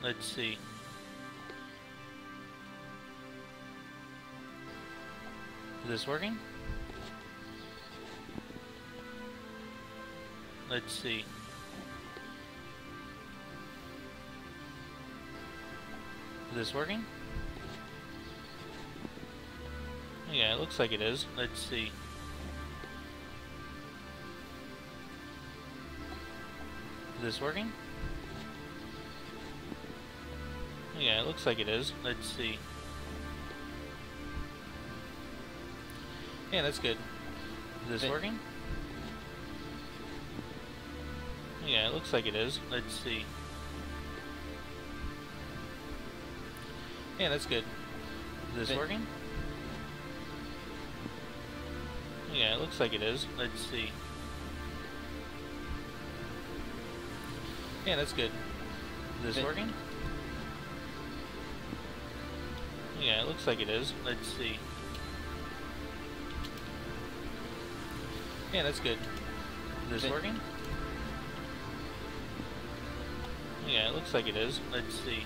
Let's see. Is this working? Let's see. Is this working? Yeah, it looks like it is. Let's see. Is this working? Yeah, it looks like it is. Let's see. Yeah, that's good. Is this working? Yeah, it looks like it is. Let's see. Yeah, that's good. Is this working? Yeah, it looks like it is. Let's see. Yeah, that's good. Is this working? Yeah, it looks like it is. Let's see. Yeah, that's good. Is this working? Yeah, it looks like it is. Let's see.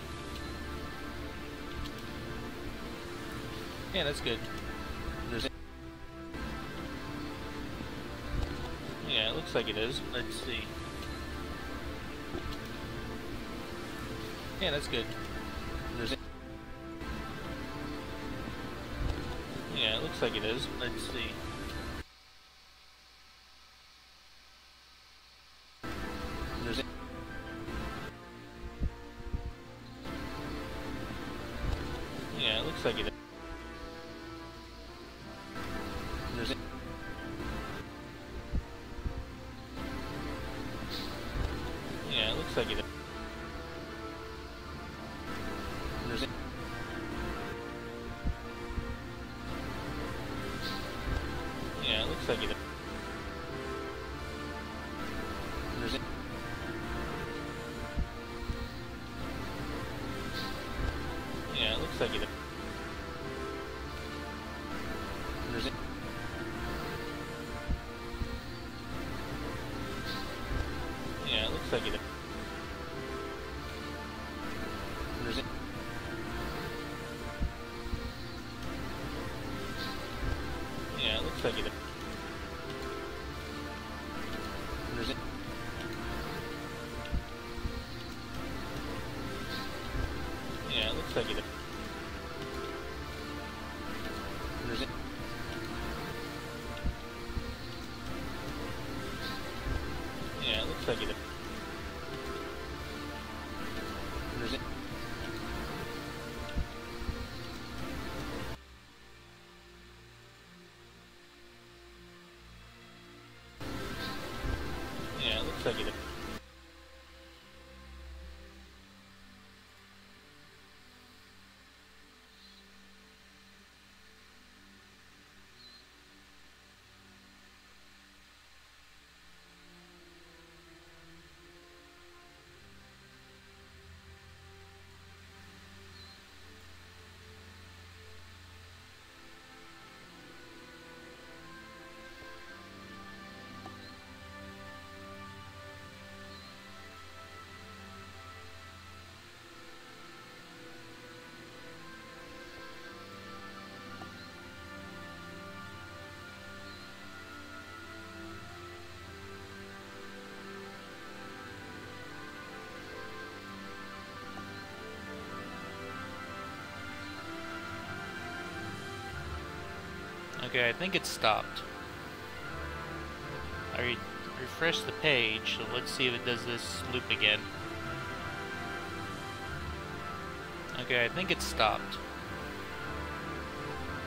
Yeah, that's good. Is this... Yeah, it looks like it is. Let's see. Yeah, that's good. Is this... Yeah, it looks like it is. Let's see. Is this... Yeah, it looks like it is. Is this... Yeah, it looks like it is. Is this... Yeah, it looks like it is. Is this... Yeah, it looks like it is. Is this... Yeah, it looks like it is. Is this... Yeah, it looks like it is. Is this... Yeah, it looks like it is. Is this... Yeah, it looks like it is. Is this... Yeah, it looks like it is. Okay, I think it stopped. I refreshed the page, so let's see if it does this loop again. Okay, I think it stopped.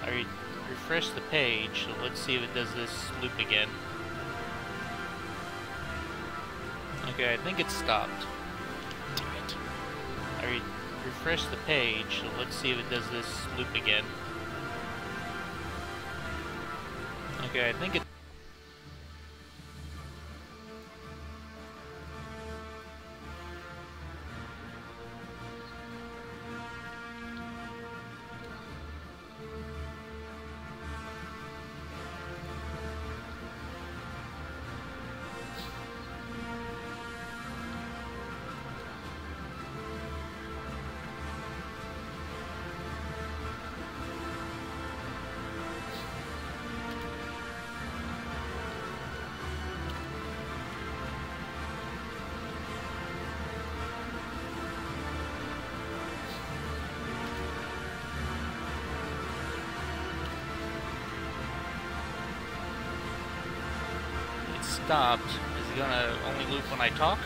I refreshed the page, so let's see if it does this loop again. Okay, I think it stopped. Damn it. I refreshed the page, so let's see if it does this loop again. Okay, I think it... stopped. Is it gonna only loop when I talk?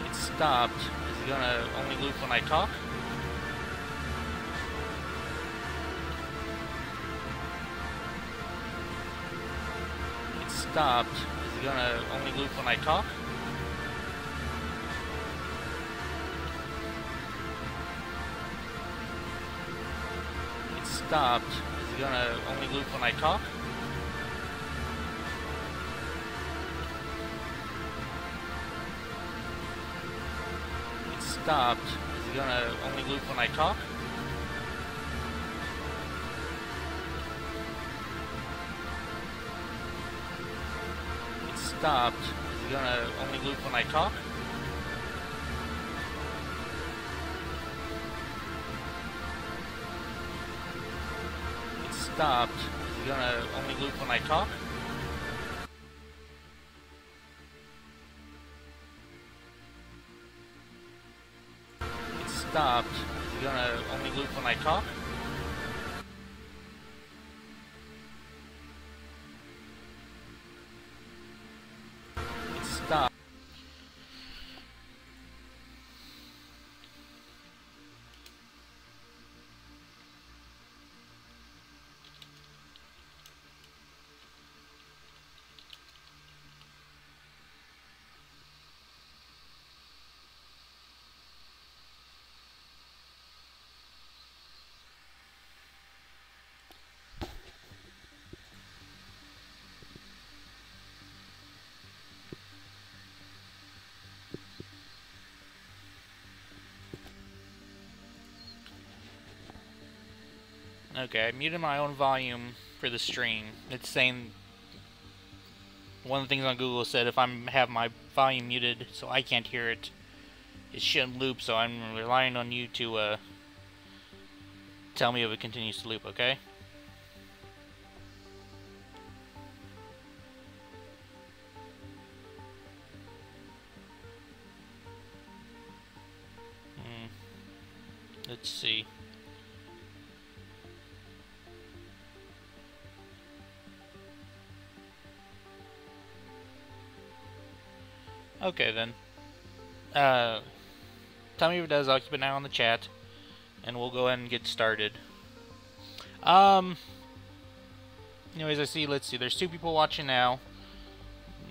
It stopped. Is it gonna only loop when I talk? It stopped. Is it gonna only loop when I talk? Stopped. Is it gonna only loop when I talk? It stopped. Is it gonna only loop when I talk? It stopped. Is it gonna only loop when I talk? Stopped. Is it gonna only loop when I talk? It stopped. Is it gonna only loop when I talk? It stopped. Okay, I muted my own volume for the stream. It's saying one of the things on Google said if I have my volume muted so I can't hear it, it shouldn't loop, so I'm relying on you to tell me if it continues to loop, okay? Let's see. Okay then. Tell me if it does. I'll keep an eye on the chat, and we'll go ahead and get started. Anyways, let's see, there's 2 people watching now.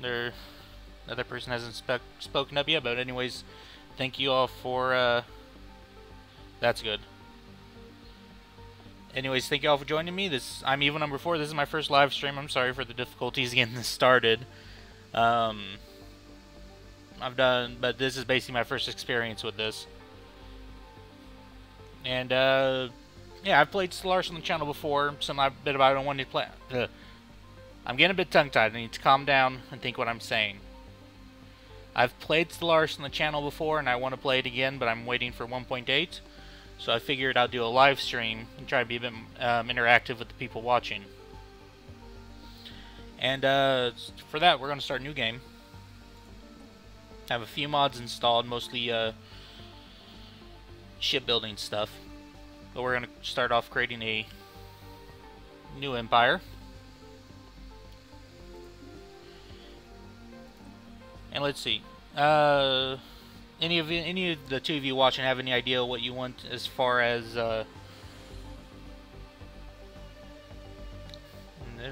The other person hasn't spoken up yet, but anyways, thank you all for, that's good. Anyways, thank you all for joining me. I'm Evil number 4. This is my first live stream. I'm sorry for the difficulties getting this started. But this is basically my first experience with this. And, yeah, I've played Stellaris on the channel before. Something I've bit about I don't want to play. I'm getting a bit tongue-tied. I need to calm down and think what I'm saying. I've played Stellaris on the channel before, and I want to play it again, but I'm waiting for 1.8. So I figured I'll do a live stream and try to be a bit interactive with the people watching. And, for that, we're going to start a new game. I have a few mods installed, mostly shipbuilding stuff. But we're going to start off creating a new empire. And let's see. Any of the 2 of you watching have any idea what you want as far as there's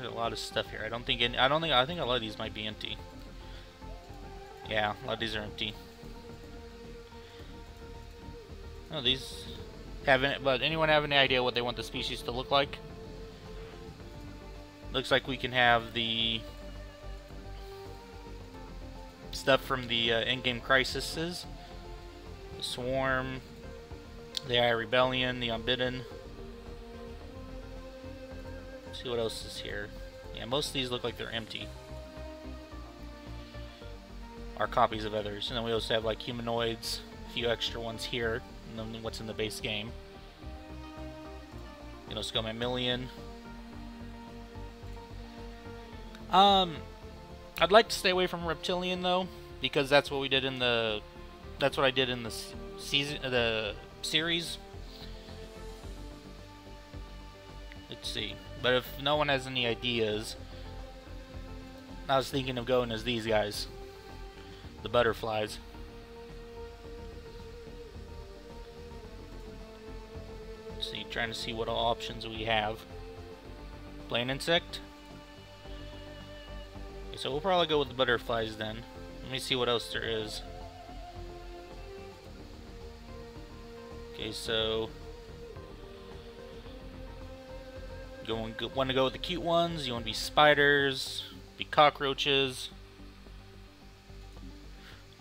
a lot of stuff here. I think a lot of these might be empty. Yeah, a lot of these are empty. Oh, these haven't. But anyone have any idea what they want the species to look like? Looks like we can have the stuff from the in-game crises, the Swarm, the AI Rebellion, the Unbidden. Let's see what else is here. Yeah, most of these look like they're empty. Are copies of others, and then we also have like humanoids, a few extra ones here, and then what's in the base game. You know, Scum Million. I'd like to stay away from Reptilian though, because that's what we did in the. That's what I did in the series. Let's see. But if no one has any ideas, I was thinking of going as these guys. The butterflies. Let's see, trying to see what all options we have. Plain insect? Okay, so we'll probably go with the butterflies then. Let me see what else there is. Okay, so want to go with the cute ones? You want to be spiders, be cockroaches,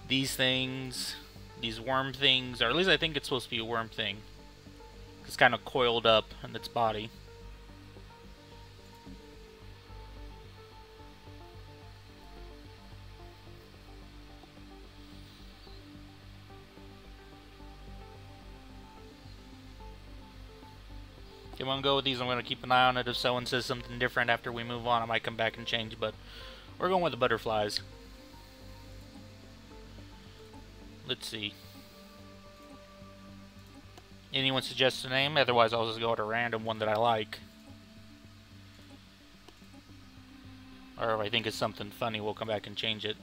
these things, these worm things, or at least I think it's supposed to be a worm thing. It's kind of coiled up in its body. I'm going to go with these. I'm going to keep an eye on it. If someone says something different after we move on, I might come back and change, but we're going with the butterflies. Let's see. Anyone suggest a name? Otherwise, I'll just go with a random one that I like. Or if I think it's something funny, we'll come back and change it.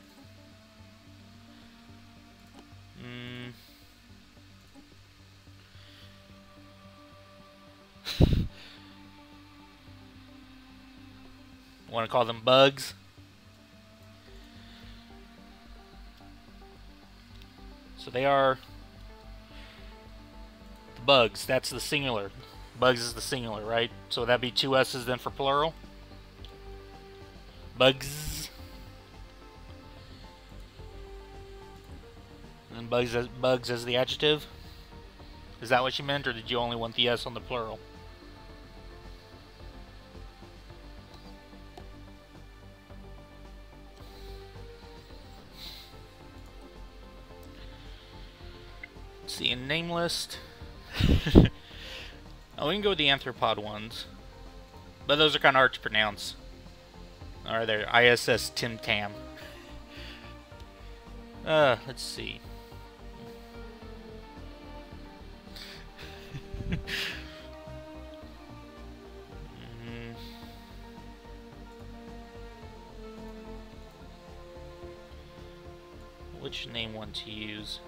Want to call them bugs? So they are the bugs. That's the singular. Bugs is the singular, right? So that'd be two S's then for plural. Bugs. And bugs as the adjective. Is that what you meant, or did you only want the S on the plural? See, in name list. Oh, we can go with the arthropod ones. But those are kind of hard to pronounce. Or they're ISS Tim Tam. Let's see. Which name one to use?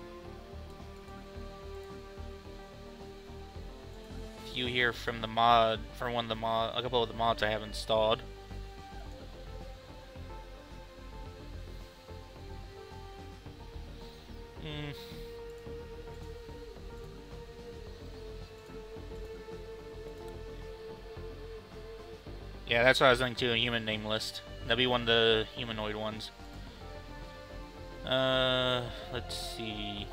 You hear from the mod, from one of the a couple of the mods I have installed. Yeah, that's what I was thinking too, a human name list. That'd be one of the humanoid ones. Let's see.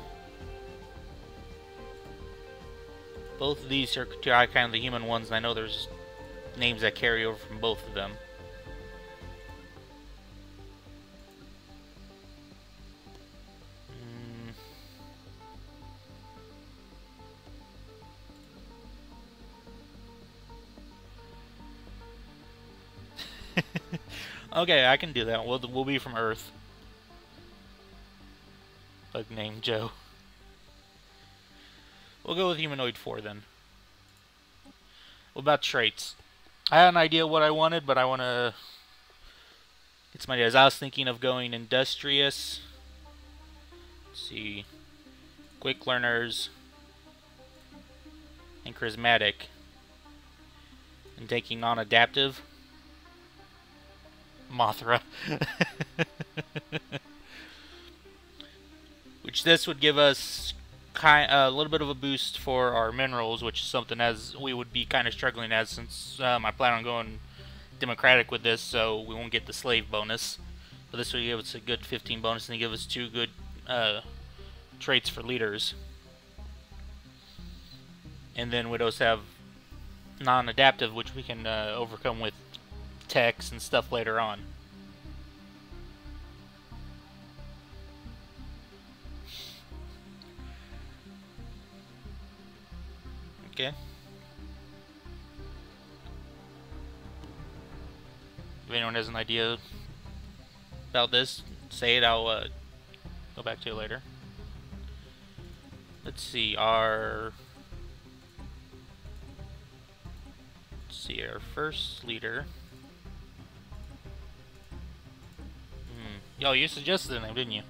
Both of these are kind of the human ones, and I know there's names that carry over from both of them. Okay, I can do that. We'll be from Earth. Bug named Joe. We'll go with humanoid 4 then. What about traits? I had an idea what I wanted, but I want to get some ideas. I was thinking of going industrious. Let's see. Quick learners. And charismatic. And taking non-adaptive. Mothra. Which this would give us a little bit of a boost for our minerals, which is something as we would be kind of struggling as, since I plan on going democratic with this, so we won't get the slave bonus. But this would give us a good 15 bonus, and give us 2 good traits for leaders. And then we'd also have non-adaptive, which we can overcome with techs and stuff later on. Okay. If anyone has an idea about this, say it. I'll go back to it later. Let's see. Let's see, our first leader. Yo, you suggested the name, didn't you?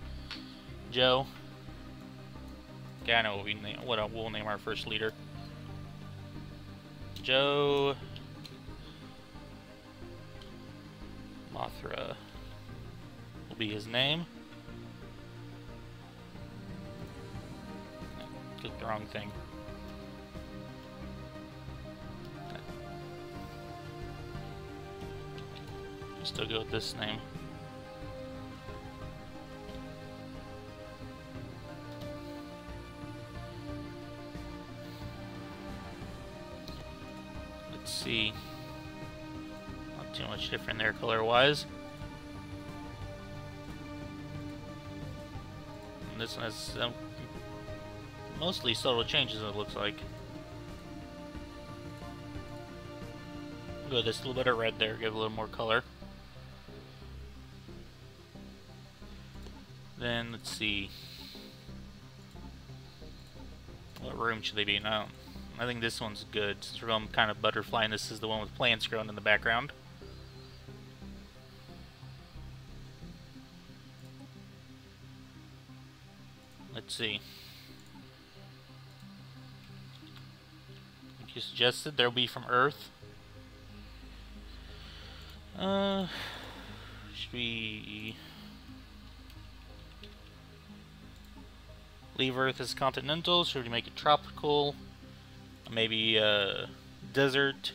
Joe. Okay, I know what we'll name our first leader. Joe Mothra will be his name. Clicked the wrong thing. Still go with this name. Let's see. Not too much different there color-wise. And this one has mostly subtle changes, it looks like. Go with this little bit of red there, give a little more color. Then, let's see. What room should they be in? I think this one's good. Since we're going kind of butterfly, and this is the one with plants growing in the background. Let's see. Like you suggested, they'll be from Earth. Should we leave Earth as continental? Should we make it tropical? Maybe desert.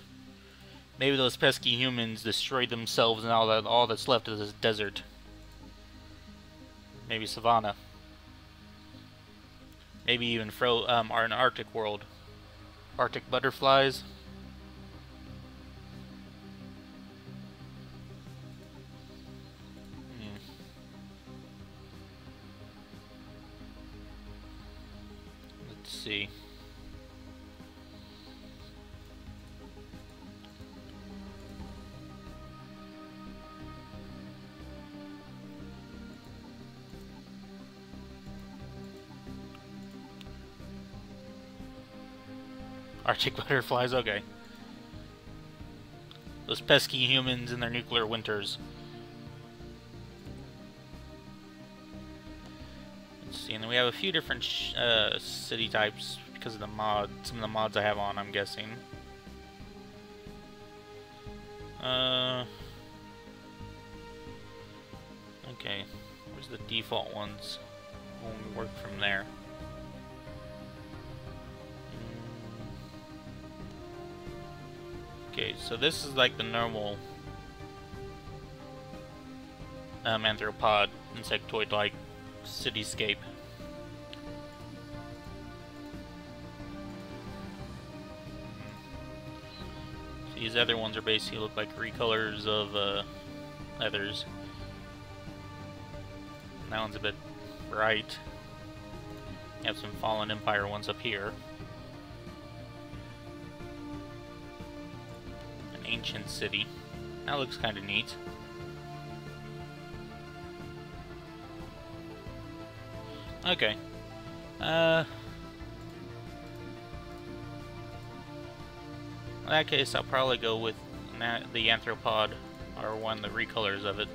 Maybe those pesky humans destroyed themselves, and all that's left is this desert. Maybe savanna. Maybe even an Arctic world. Arctic butterflies. Let's see. Arctic butterflies, okay. Those pesky humans and their nuclear winters. Let's see, and then we have a few different city types because of the some of the mods I have on, I'm guessing. Okay, where's the default ones? We'll work from there. Okay, so this is like the normal anthropod, insectoid-like cityscape. So these other ones are basically look like recolors of others. And that one's a bit bright. You have some Fallen Empire ones up here. Ancient city. That looks kind of neat. Okay. In that case, I'll probably go with the Anthropod, or one of the recolors of it.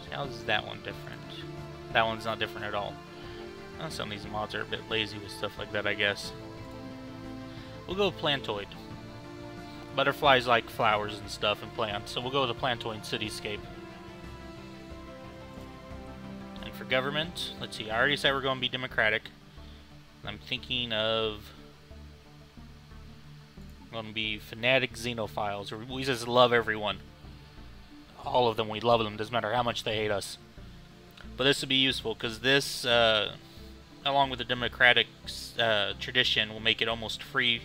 So how is that one different? That one's not different at all. Well, some of these mods are a bit lazy with stuff like that, I guess. We'll go with Plantoid. Butterflies like flowers and stuff and plants, so we'll go with the Plantoid cityscape. And for government, let's see, I already said we're going to be democratic. I'm thinking of going to be fanatic xenophiles, or we just love everyone. All of them, we love them, doesn't matter how much they hate us. But this would be useful, because this, along with the democratic tradition, will make it almost free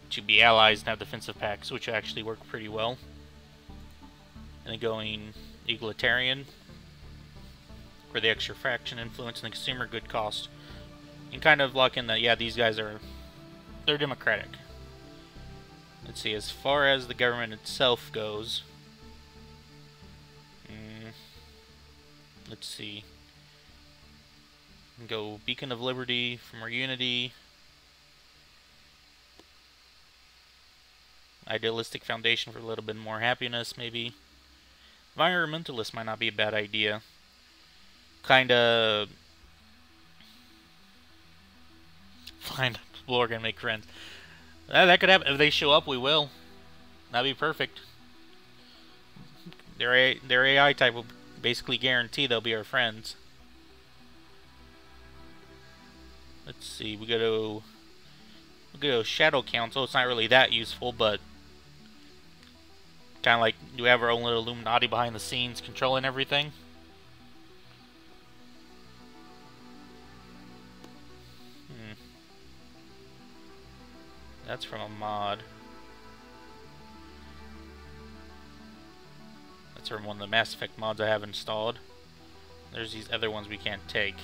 to be allies and have defensive packs, which actually work pretty well. And then going egalitarian, for the extra fraction influence and the consumer good cost. And kind of lock in that, yeah, these guys they're democratic. Let's see, as far as the government itself goes, let's see, go Beacon of Liberty from our Unity. Idealistic foundation for a little bit more happiness, maybe. Environmentalist might not be a bad idea. Kinda find people who are gonna make friends. That could happen. If they show up, we will. That'd be perfect. Their AI type will basically guarantee they'll be our friends. Let's see. We go to Shadow Council. It's not really that useful, but kind of like, do we have our own little Illuminati behind the scenes controlling everything? That's from a mod. That's from one of the Mass Effect mods I have installed. There's these other ones we can't take.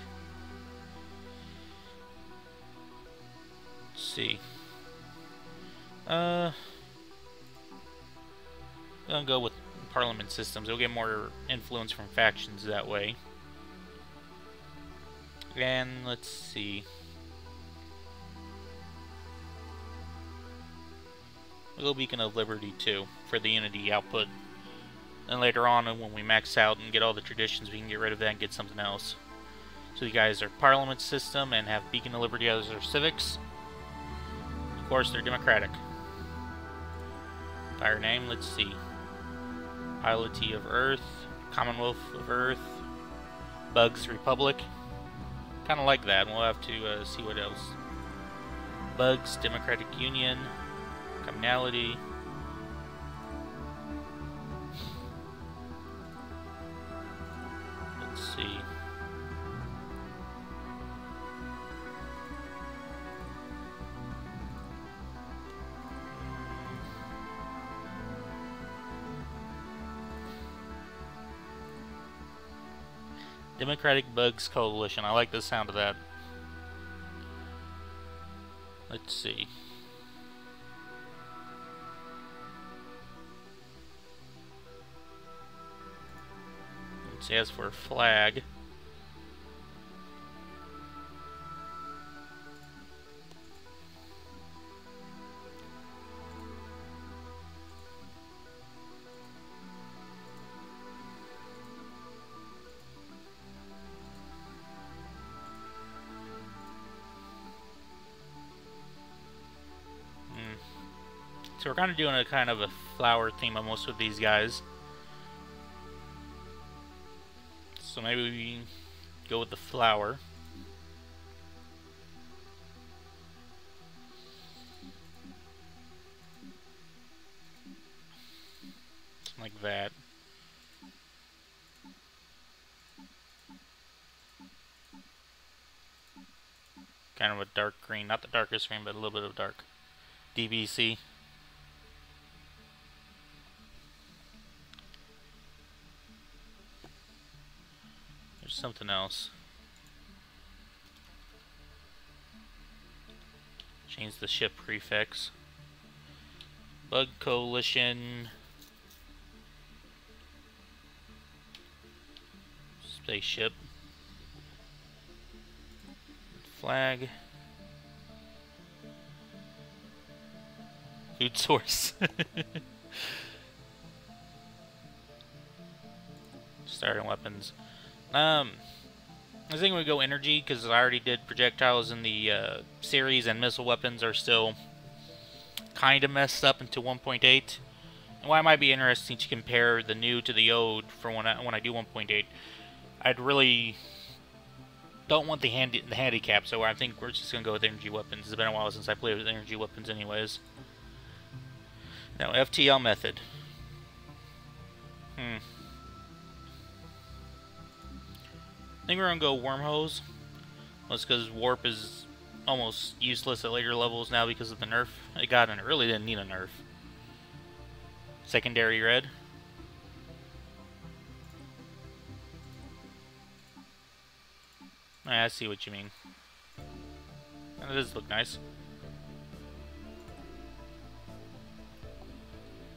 Let's see. I'm gonna go with Parliament systems. We'll get more influence from factions that way. And let's see. We'll go Beacon of Liberty too, for the Unity output. And later on, when we max out and get all the traditions, we can get rid of that and get something else. So you guys are Parliament system and have Beacon of Liberty as our civics. Of course, they're democratic. Fire name, let's see. Piloty of Earth, Commonwealth of Earth, Bugs Republic. Kind of like that. We'll have to see what else. Bugs Democratic Union, Communality. Let's see. Democratic Bugs Coalition. I like the sound of that. Let's see. Let's see, as for flag. So we're kind of doing a kind of a flower theme almost with these guys. So maybe we go with the flower. Something like that. Kind of a dark green, not the darkest green, but a little bit of dark. DBC. There's something else. Change the ship prefix. Bug Coalition. Spaceship. Flag. Food source. Starting weapons. I think we go energy because I already did projectiles in the series, and missile weapons are still kind of messed up into 1.8. And why it might be interesting to compare the new to the old for when I do 1.8. I'd really don't want the handicap, so I think we're just gonna go with energy weapons. It's been a while since I played with energy weapons, anyways. Now FTL method. I think we're gonna go wormholes. That's because warp is almost useless at later levels now because of the nerf it got, and it really didn't need a nerf. Secondary red. I see what you mean. And it does look nice.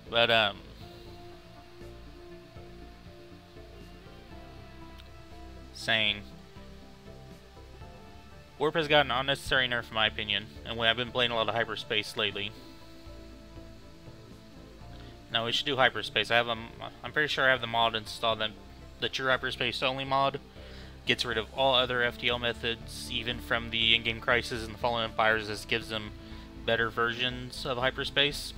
But saying warp has got an unnecessary nerf in my opinion, and when I've been playing a lot of hyperspace lately. No, we should do hyperspace. I'm pretty sure I have the mod installed. The true hyperspace only mod gets rid of all other FTL methods, even from the in-game crisis and the Fallen Empires. This gives them better versions of hyperspace.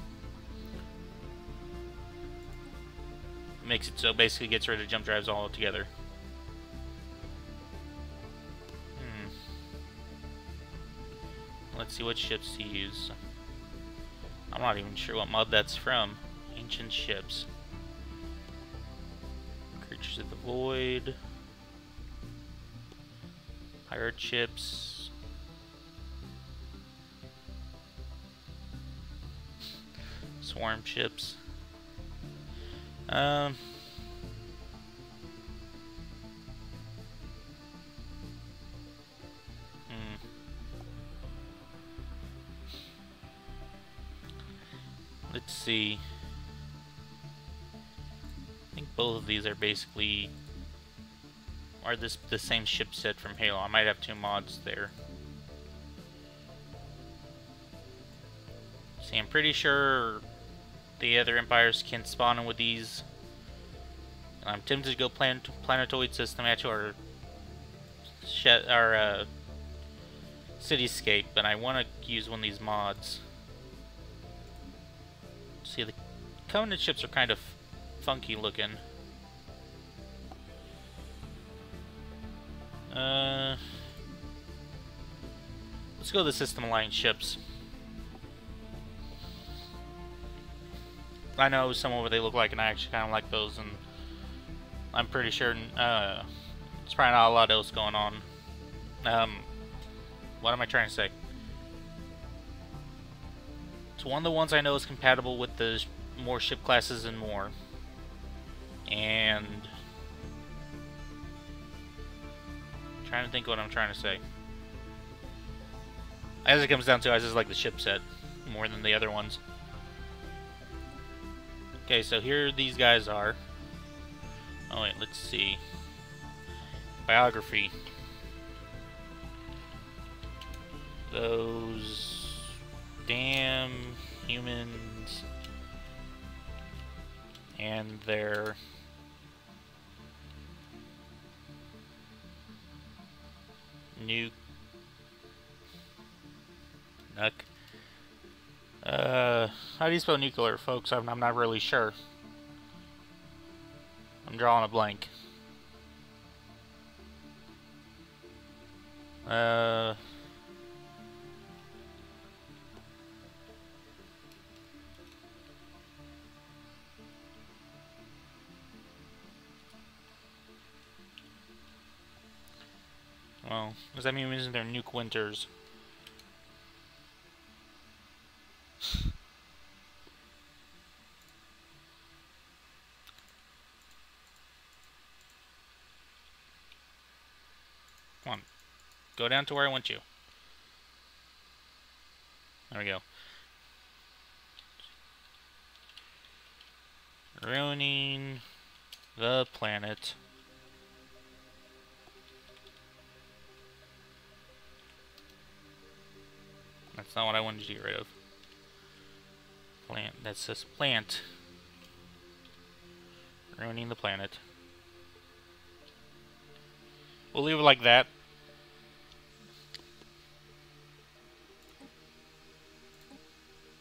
Makes it so basically gets rid of jump drives altogether. Let's see what ships to use. I'm not even sure what mod that's from. Ancient ships. Creatures of the Void. Pirate ships. Swarm ships. Let's see. I think both of these are basically the same ship set from Halo. I might have two mods there. See, I'm pretty sure the other empires can spawn in with these. I'm tempted to go planetoid system at our cityscape, but I want to use one of these mods. See, the Covenant ships are kind of funky looking. Let's go to the System Alliance ships. I know some of what they look like, and I actually kind of like those, and I'm pretty sure there's probably not a lot else going on. What am I trying to say? It's one of the ones I know is compatible with the more ship classes and more. And I'm trying to think what I'm trying to say. As it comes down to it, I just like the ship set more than the other ones. Okay, so here these guys are. Oh wait, let's see. Biography. Those damn humans and their how do you spell nuclear, folks? I'm not really sure. I'm drawing a blank. Well, does that mean isn't there nuke winters? Come on. Go down to where I want you. There we go. Ruining the planet. That's not what I wanted to get rid of. Plant. That says plant. Ruining the planet. We'll leave it like that.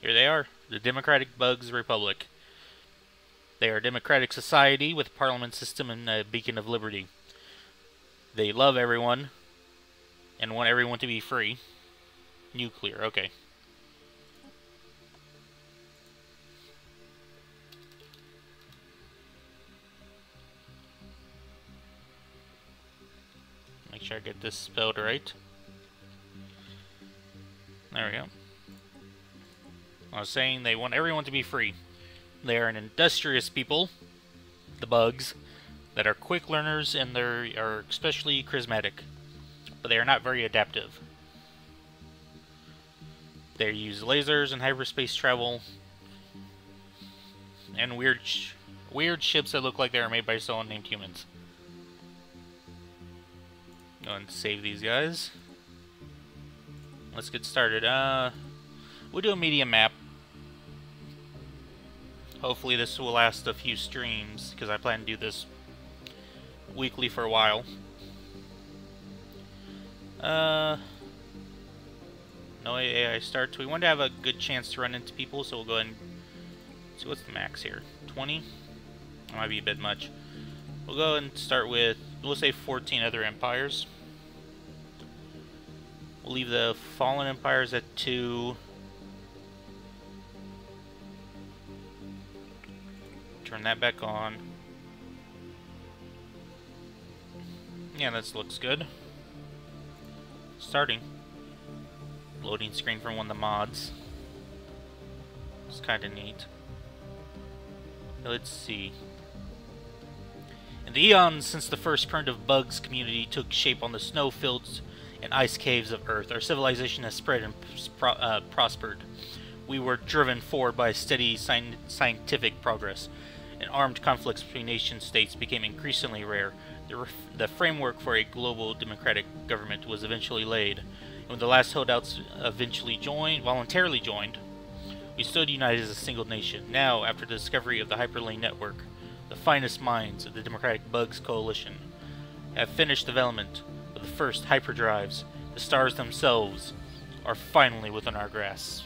Here they are, the Democratic Bugs Republic. They are a democratic society with a parliament system and a beacon of liberty. They love everyone and want everyone to be free. Nuclear, okay. Make sure I get this spelled right. There we go. I was saying they want everyone to be free. They are an industrious people, the bugs, that are quick learners and they are especially charismatic, but they are not very adaptive. They use lasers and hyperspace travel and weird ships that look like they are made by someone named humans. Go and save these guys. Let's get started. We'll do a medium map. Hopefully this will last a few streams, because I plan to do this weekly for a while. No AI starts. We want to have a good chance to run into people, so we'll go ahead and see what's the max here. 20? That might be a bit much. We'll go and start with, we'll say 14 other empires. We'll leave the fallen empires at 2. Turn that back on. Yeah, this looks good. Starting. Loading screen from one of the mods. It's kind of neat. Let's see. In the eons since the first primitive bugs community took shape on the snow-filled and ice caves of Earth, our civilization has spread and prospered. We were driven forward by steady scientific progress, and armed conflicts between nation-states became increasingly rare. The framework for a global democratic government was eventually laid, and when the last holdouts voluntarily joined, we stood united as a single nation. Now, after the discovery of the Hyperlane Network, the finest minds of the Democratic Bugs Coalition have finished development of the first hyperdrives. The stars themselves are finally within our grasp.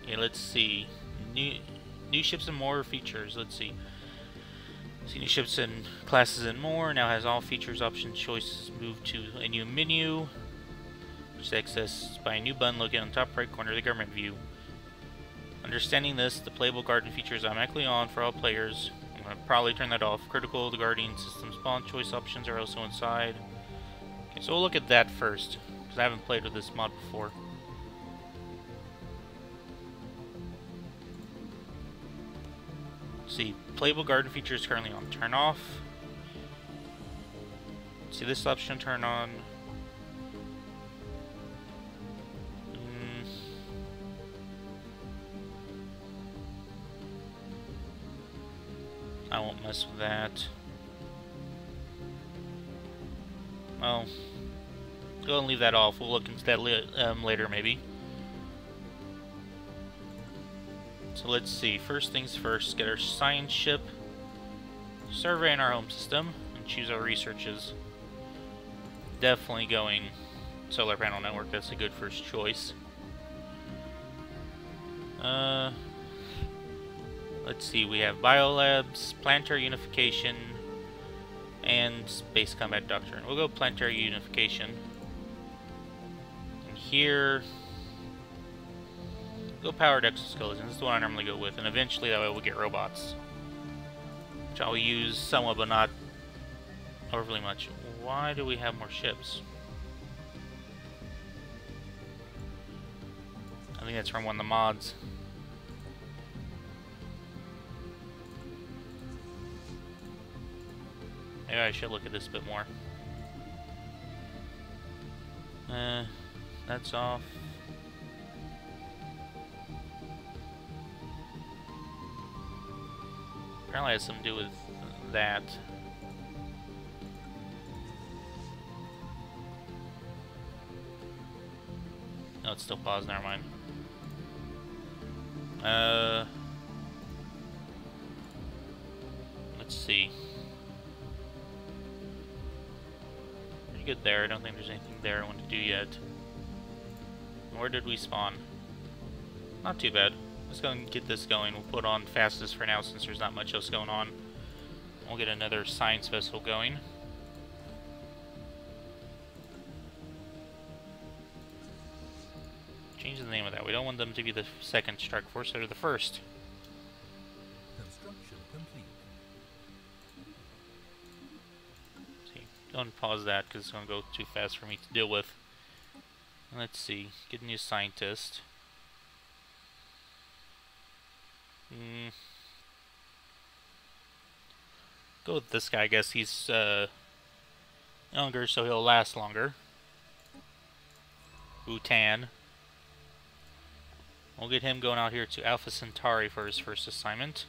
Okay, let's see. New ships and more features. Let's see. See, new ships and classes and more. Now has all features, options, choices. Move to a new menu, which is accessed by a new button located on the top right corner of the government view. Understanding this, the playable garden feature is automatically on for all players. I'm going to probably turn that off. Critical, the guardian system spawn choice options are also inside. Okay, so we'll look at that first, because I haven't played with this mod before. See, playable garden feature is currently on. Turn off. See, this option turn on. I won't mess with that. Well, go and leave that off. We'll look into that later, maybe. So let's see. First things first, get our science ship, survey in our home system, and choose our researches. Definitely going solar panel network. That's a good first choice. Let's see, we have biolabs, planetary unification, and space combat doctrine. We'll go planetary unification. And here, go powered exoskeleton. This is the one I normally go with, and eventually that way we'll get robots, which I'll use somewhat, but not overly much. Why do we have more ships? I think that's from one of the mods. Maybe I should look at this a bit more. That's off. Apparently it has something to do with that. No, it's still paused, never mind. Let's see. Pretty good there. I don't think there's anything there I want to do yet. Where did we spawn? Not too bad. Let's go and get this going. We'll put on fastest for now since there's not much else going on. We'll get another science vessel going. Change the name of that. We don't want them to be the second strike force, they're the first. Construction complete. See, go and pause that because it's going to go too fast for me to deal with. Let's see. Get a new scientist. Go with this guy. I guess he's younger, so he'll last longer. Bhutan. We'll get him going out here to Alpha Centauri for his first assignment.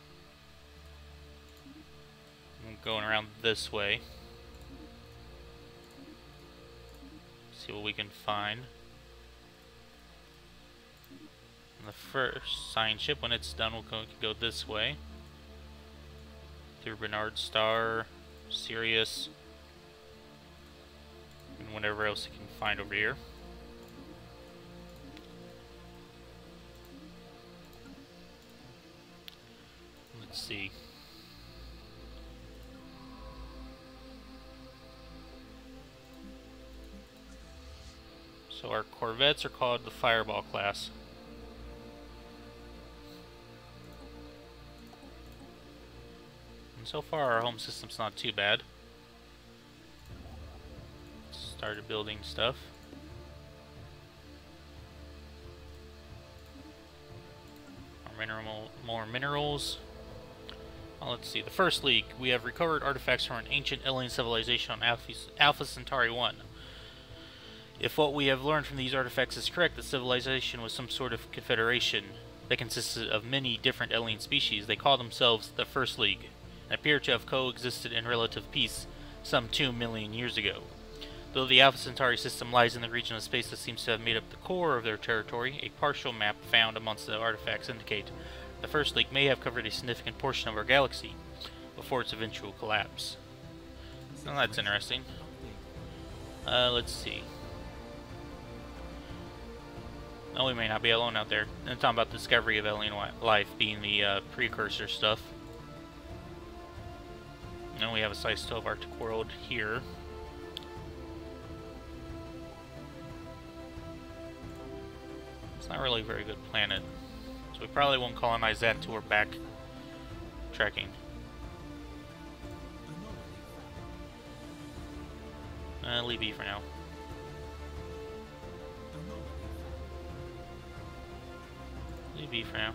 I'm going around this way. See what we can find. the first science ship. When it's done, we'll go this way. Through Bernard Star, Sirius, and whatever else you can find over here. Let's see. So our corvettes are called the Fireball class. And so far our home system's not too bad. Started building stuff. More minerals. Well, let's see. The First League. We have recovered artifacts from an ancient alien civilization on Alpha Centauri 1. If what we have learned from these artifacts is correct, the civilization was some sort of confederation that consisted of many different alien species. They call themselves the First League, and appear to have coexisted in relative peace some 2 million years ago. Though the Alpha Centauri system lies in the region of space that seems to have made up the core of their territory, a partial map found amongst the artifacts indicate the First League may have covered a significant portion of our galaxy before its eventual collapse. So that's interesting. Let's see. No, we may not be alone out there. And talking about the discovery of alien life being the precursor stuff. Now we have a size 12 Arctic world here. It's not really a very good planet. So we probably won't colonize that until we're back tracking. Leave E for now. Leave E for now.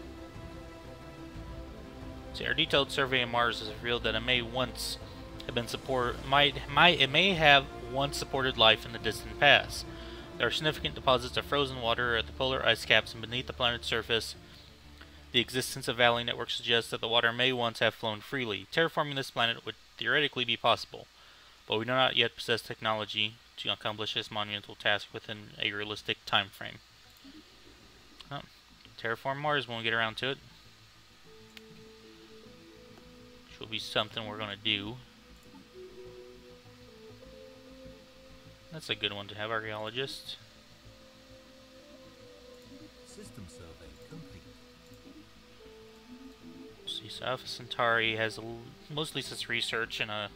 See, our detailed survey of Mars has revealed that it may once have been it may have once supported life in the distant past. There are significant deposits of frozen water at the polar ice caps and beneath the planet's surface. The existence of valley networks suggests that the water may once have flown freely. Terraforming this planet would theoretically be possible, but we do not yet possess technology to accomplish this monumental task within a realistic time frame. Oh, terraform Mars when we get around to it. Which will be something we're going to do. That's a good one to have, archaeologist. System survey complete. See, so Alpha Centauri has mostly just research and a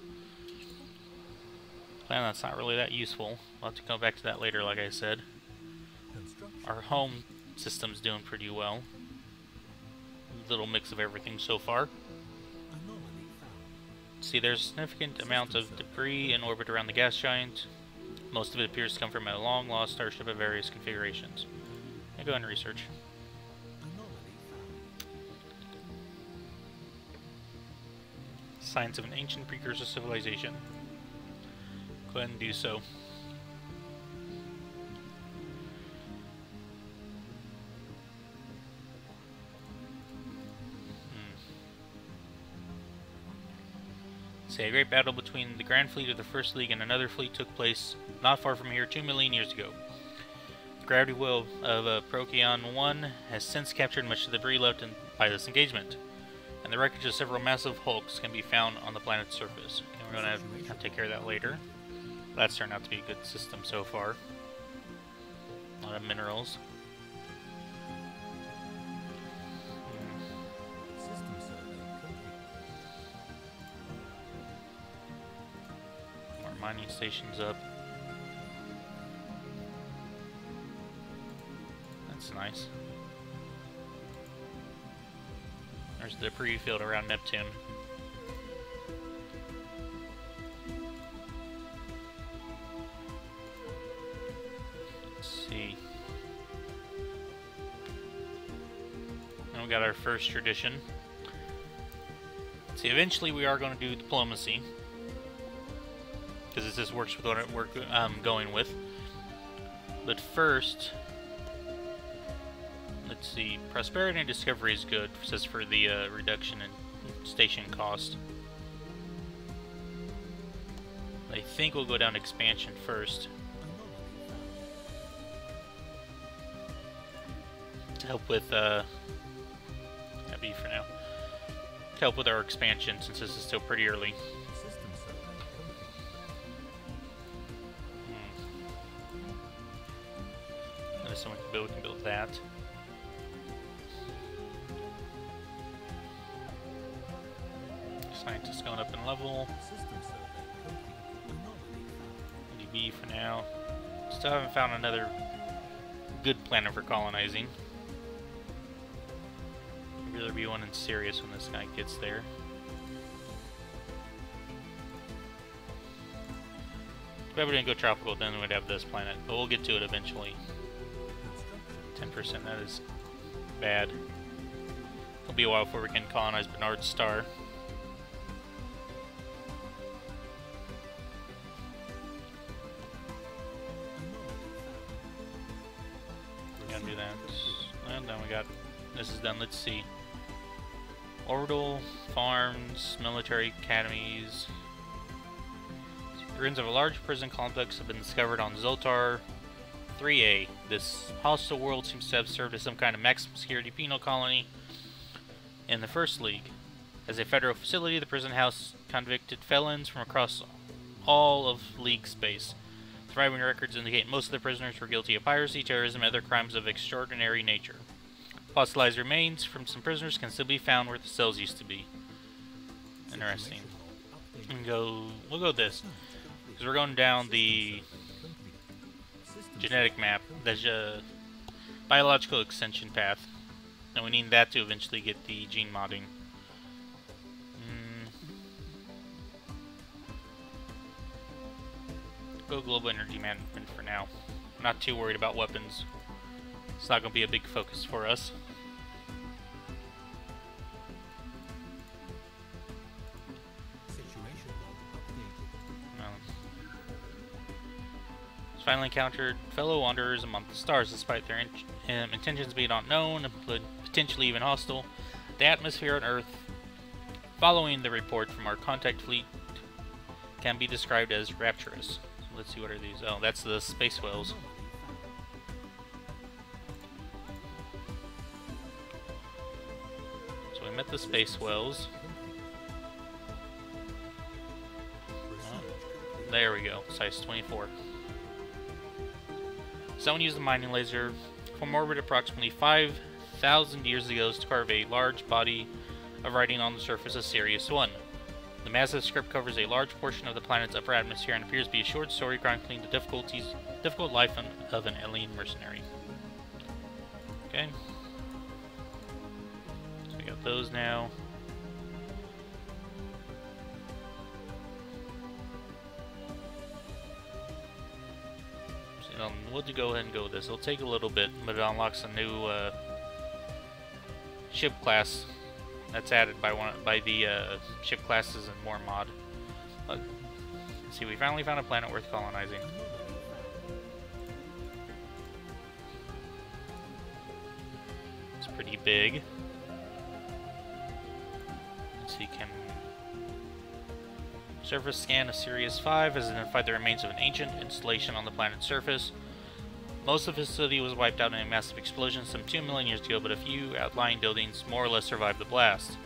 plan that's not really that useful. I'll have to come back to that later, like I said. Our home system's doing pretty well. Little mix of everything so far. See, there's a significant amount of debris in orbit around the gas giant. Most of it appears to come from a long-lost starship of various configurations. Go ahead and research. Signs of an ancient precursor civilization. Go ahead and do so. A great battle between the Grand Fleet of the First League and another fleet took place not far from here 2 million years ago. The gravity well of Procyon 1 has since captured much of the debris left by this engagement, and the wreckage of several massive hulks can be found on the planet's surface. Okay, we're going to have to take care of that later. That's turned out to be a good system so far. A lot of minerals. Mining stations up. That's nice. There's the debris field around Neptune. Let's see. And we got our first tradition. See, eventually we are going to do diplomacy, because this works with what we're going with. But first, let's see. Prosperity and discovery is good, just for the reduction in station cost. I think we'll go down expansion first. to help with B for now. To help with our expansion since this is still pretty early. System survey complete. There's someone we can build that. Scientists going up in level. System survey complete. Anomaly B for now. Still haven't found another good planet for colonizing. Maybe there'll be one in Sirius when this guy gets there. If we didn't go tropical, then we'd have this planet, but we'll get to it eventually. 10%, that is bad. It'll be a while before we can colonize Bernard's star. Gotta do that. And then we got this is done. Let's see. Orbital, farms, military academies. Ruins of a large prison complex have been discovered on Zoltar 3A. This hostile world seems to have served as some kind of maximum security penal colony in the First League. As a federal facility, the prison house convicted felons from across all of League space. Surviving records indicate most of the prisoners were guilty of piracy, terrorism, and other crimes of extraordinary nature. Fossilized remains from some prisoners can still be found where the cells used to be. Interesting. We'll go this. Because we're going down the genetic map, the biological extension path. And we need that to eventually get the gene modding. Go global energy management for now. I'm not too worried about weapons. It's not going to be a big focus for us. situation log updated. Finally encountered fellow wanderers among the stars. Despite their intentions being unknown and potentially even hostile, the atmosphere on Earth, following the report from our contact fleet, can be described as rapturous. So let's see, what are these? Oh, that's the space whales. So we met the space whales. Oh, there we go, size 24. Someone used a mining laser from orbit approximately 5,000 years ago to carve a large body of writing on the surface of Sirius 1. The massive script covers a large portion of the planet's upper atmosphere and appears to be a short story chronicling the difficult life of an alien mercenary. Okay. So we got those now. So we'll go ahead and go with this. It'll take a little bit, but it unlocks a new ship class that's added by the ship classes and more mod. Let's see, we finally found a planet worth colonizing. It's pretty big. Let's see, can surface scan of Sirius 5 has identified the remains of an ancient installation on the planet's surface. Most of the facility was wiped out in a massive explosion some 2 million years ago, but a few outlying buildings more or less survived the blast.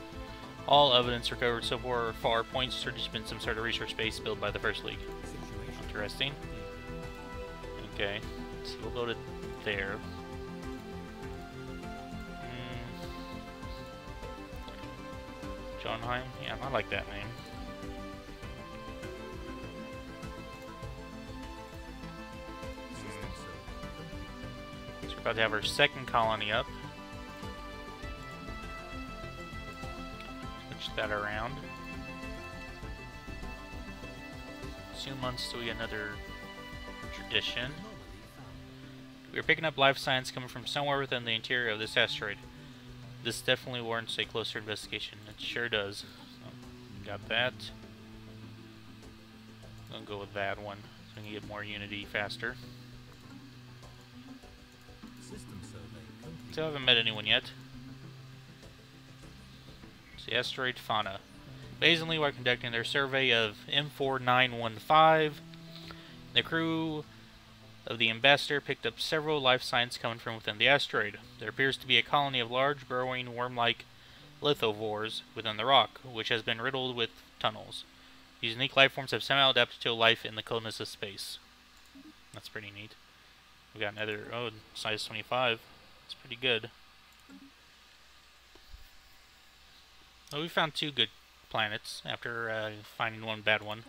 All evidence recovered so far points to there's been some sort of research base built by the First League. Interesting. Okay, so we'll go to there. Jotunheim? Yeah, I like that name. About to have our second colony up. Switch that around. 2 months till we get another tradition. We're picking up life signs coming from somewhere within the interior of this asteroid. This definitely warrants a closer investigation. It sure does. So, got that. I'm gonna go with that one so we can get more unity faster. Still haven't met anyone yet. It's the asteroid fauna. Amazingly, while conducting their survey of M4915, the crew of the ambassador picked up several life signs coming from within the asteroid. There appears to be a colony of large, burrowing, worm-like lithivores within the rock, which has been riddled with tunnels. These unique life forms have somehow adapted to life in the coldness of space. That's pretty neat. We got another, size 25. That's pretty good. Well, we found 2 good planets after finding one bad one.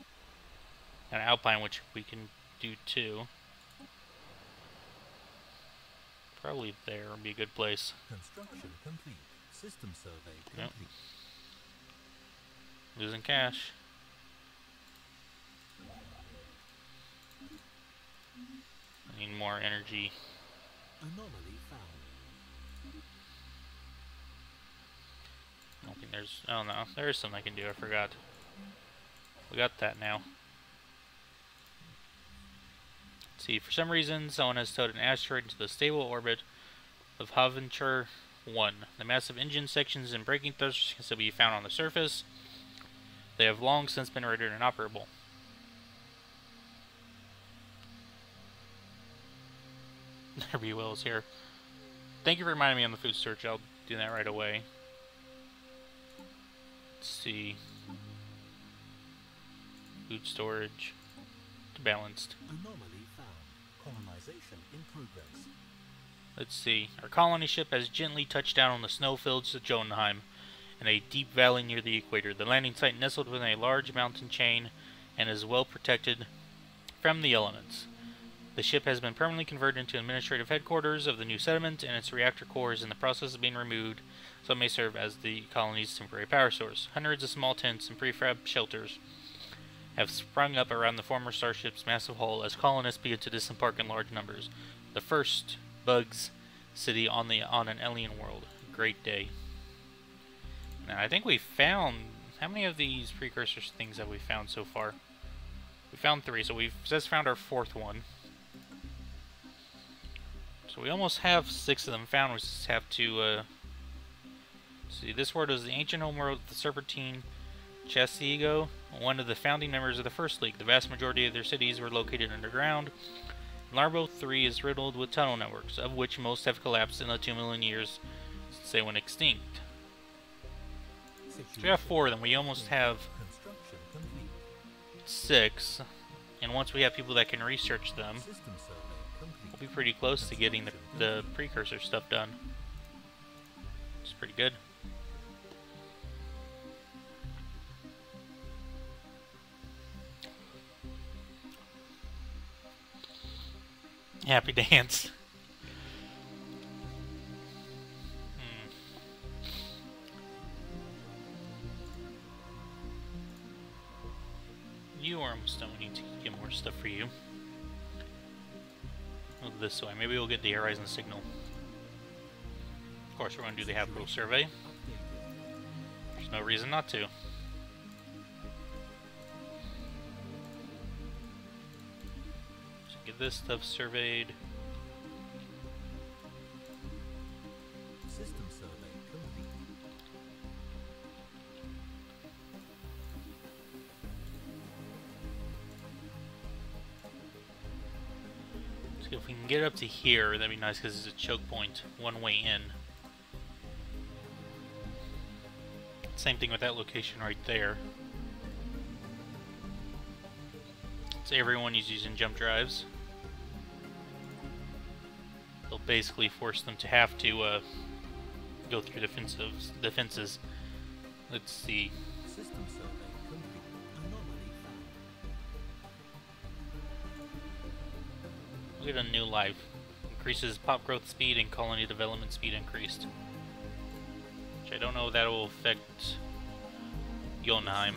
And Alpine, which we can do too. Probably there would be a good place. Construction complete. System survey complete. Yep. Losing cash. I need more energy. Anomaly found. I don't think there's... Oh no, there is something I can do, I forgot. We got that now. Let's see, for some reason, someone has towed an asteroid into the stable orbit of Haventure 1. The massive engine sections and braking thrusters can still be found on the surface. They have long since been rendered inoperable. Derby Will's here. Thank you for reminding me on the food search. I'll do that right away. Let's see. Food storage. Balanced. Anomaly found. Colonization in progress. Let's see. Our colony ship has gently touched down on the snowfields of Jotunheim in a deep valley near the equator. The landing site nestled within a large mountain chain and is well protected from the elements. The ship has been permanently converted into administrative headquarters of the new settlement, and its reactor core is in the process of being removed, so it may serve as the colony's temporary power source. Hundreds of small tents and prefab shelters have sprung up around the former starship's massive hull as colonists begin to disembark in large numbers. The first Bugs city on an alien world. Great day. Now, I think we found... How many of these precursor things have we found so far? We found 3, so we've just found our 4th one. So we almost have 6 of them found. We just have to, see, this world is the ancient homeworld of the Serpentine Chasigo, one of the founding members of the First League. The vast majority of their cities were located underground. Larbo 3 is riddled with tunnel networks, of which most have collapsed in the 2 million years since they went extinct. So we have 4 of them. We almost have 6. And once we have people that can research them, we'll be pretty close to getting the precursor stuff done. It's pretty good. Happy dance. You are almost done. We need to get more stuff for you. Move this way. Maybe we'll get the Horizon signal. Of course, we're going to do the habitable survey. There's no reason not to. So get this stuff surveyed. System survey complete. So if we can get up to here, that'd be nice because it's a choke point, one way in. Same thing with that location right there. So everyone is using jump drives. They'll basically force them to have to go through the fences. Let's see. System survey complete. Anomaly found. We'll get a new life. Increases pop growth speed and colony development speed increased. Which I don't know if that will affect Jotunheim.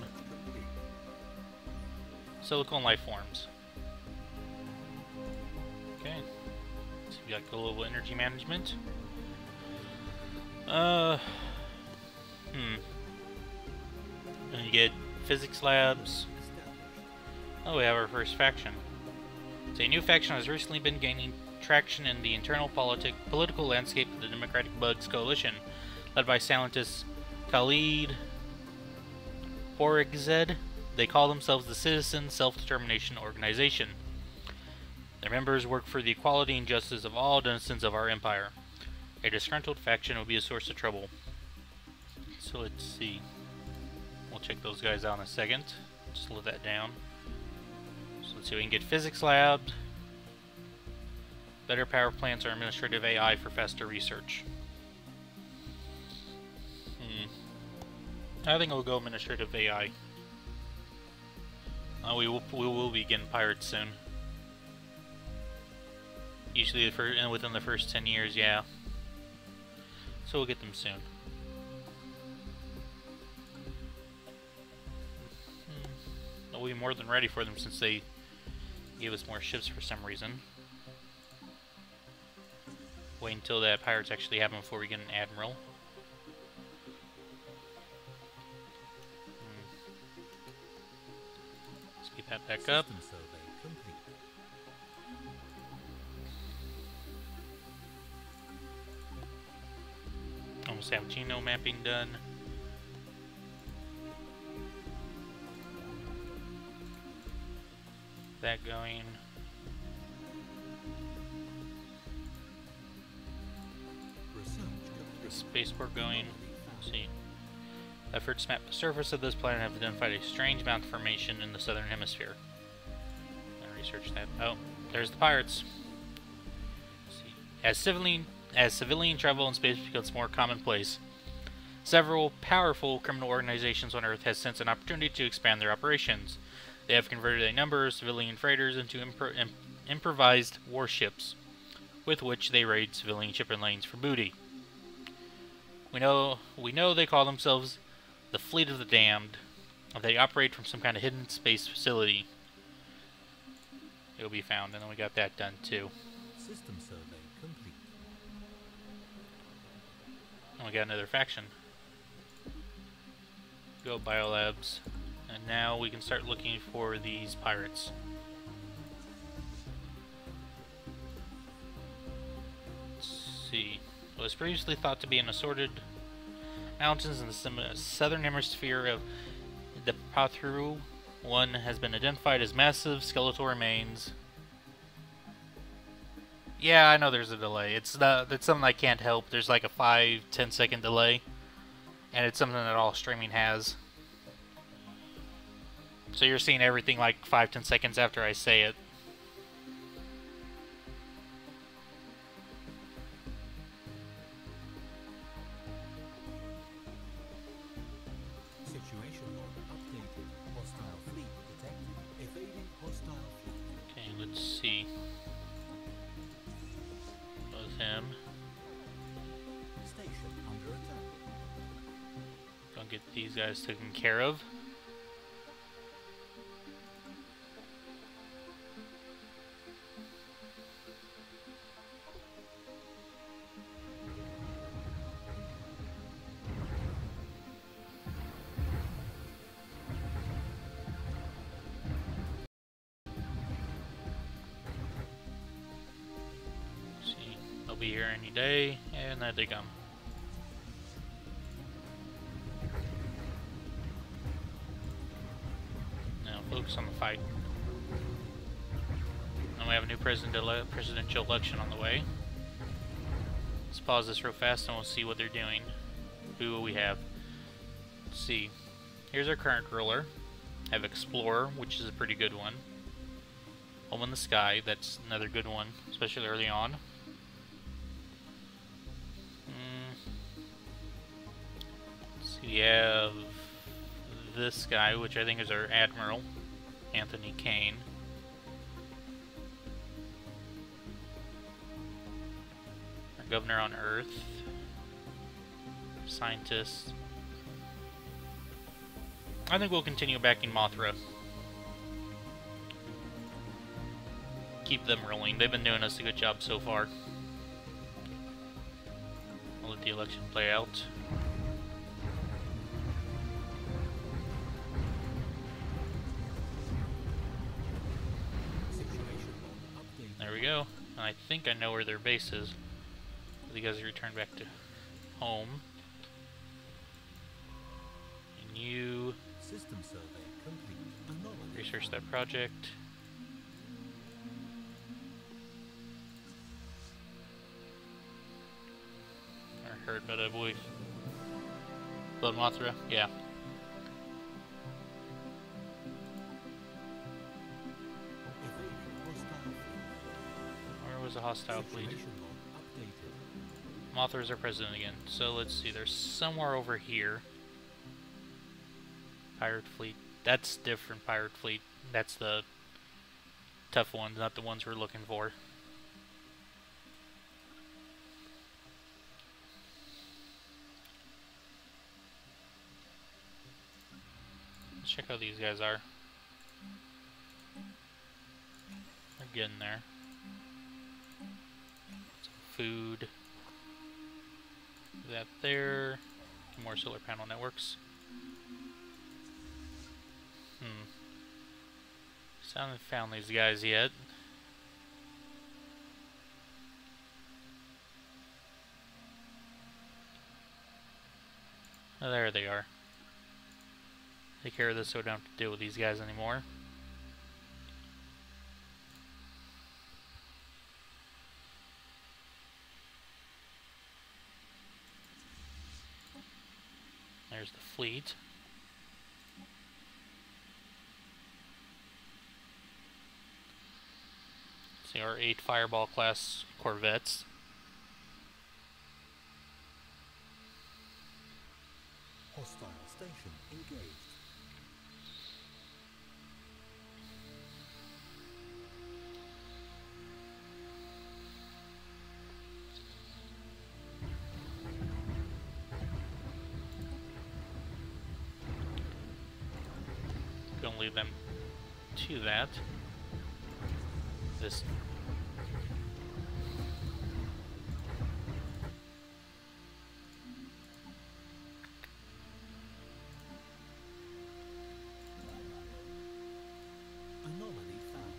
Silicone life forms. Okay. So we got global energy management. And you get physics labs. Oh, we have our first faction. So a new faction has recently been gaining traction in the internal political landscape of the Democratic Bugs Coalition, led by scientist Khalid Borigzed. They call themselves the Citizen Self-Determination Organization. Their members work for the equality and justice of all denizens of our empire. A disgruntled faction will be a source of trouble. So let's see. We'll check those guys out in a second. Slow that down. So let's see, we can get physics labs, better power plants, or administrative AI for faster research. I think we'll go administrative AI. We will be getting pirates soon. Usually within the first 10 years, yeah. So we'll get them soon. We'll be more than ready for them since they gave us more ships for some reason. Wait until that pirates actually happen before we get an admiral. Let's keep that back up. System survey complete. Almost have genome mapping done. That going. Research complete. Spaceport going. Let's see. Efforts to map the surface of this planet have identified a strange amount of formation in the southern hemisphere. I'll research that. Oh, there's the pirates. Let's see. As civilian travel in space becomes more commonplace, several powerful criminal organizations on Earth have sensed an opportunity to expand their operations. They have converted a number of civilian freighters into improvised warships, with which they raid civilian shipping lanes for booty. We know they call themselves the Fleet of the Damned. They operate from some kind of hidden space facility. It'll be found, and then we got that done too. System survey complete. And we got another faction. Go biolabs. And now we can start looking for these pirates. Let's see. It was previously thought to be an assorted mountains in the southern hemisphere of the Pathru. One has been identified as massive skeletal remains. Yeah, I know there's a delay. It's something I can't help. There's like a 5-10 second delay. And it's something that all streaming has. So you're seeing everything like 5-10 seconds after I say it. Situation log updated. Hostile fleet detected. Evading hostile fleet. Okay, let's see. With him. Station under attack. Don't get these guys taken care of. They'll be here any day, and there they come. Now focus on the fight. And we have a new presidential election on the way. Let's pause this real fast and we'll see what they're doing. Who will we have? Let's see. Here's our current ruler. Have Explorer, which is a pretty good one. Home in the Sky, that's another good one, especially early on. So we have this guy, which I think is our Admiral, Anthony Kane. Our Governor on Earth. Scientist. I think we'll continue backing Mothra. Keep them rolling. They've been doing us a good job so far. I'll let the election play out. There we go. And I think I know where their base is. You guys return back to home. And you System survey complete. Anomaly research found. that project. heard, but I believe. Blood Mothra? Yeah. Evading hostile fleet. Where was a hostile fleet? Situation log updated. Mothras are present again. So let's see, there's somewhere over here. Pirate fleet. That's different pirate fleet. That's the tough ones, not the ones we're looking for. Let's check how these guys are. They're getting there. Some food. That there. More solar panel networks. So I haven't found these guys yet. Oh, there they are. Take care of this so I don't have to deal with these guys anymore. There's the fleet. See our 8 Fireball class corvettes. Hostile station engaged. Gonna leave them to that. This Anomaly found.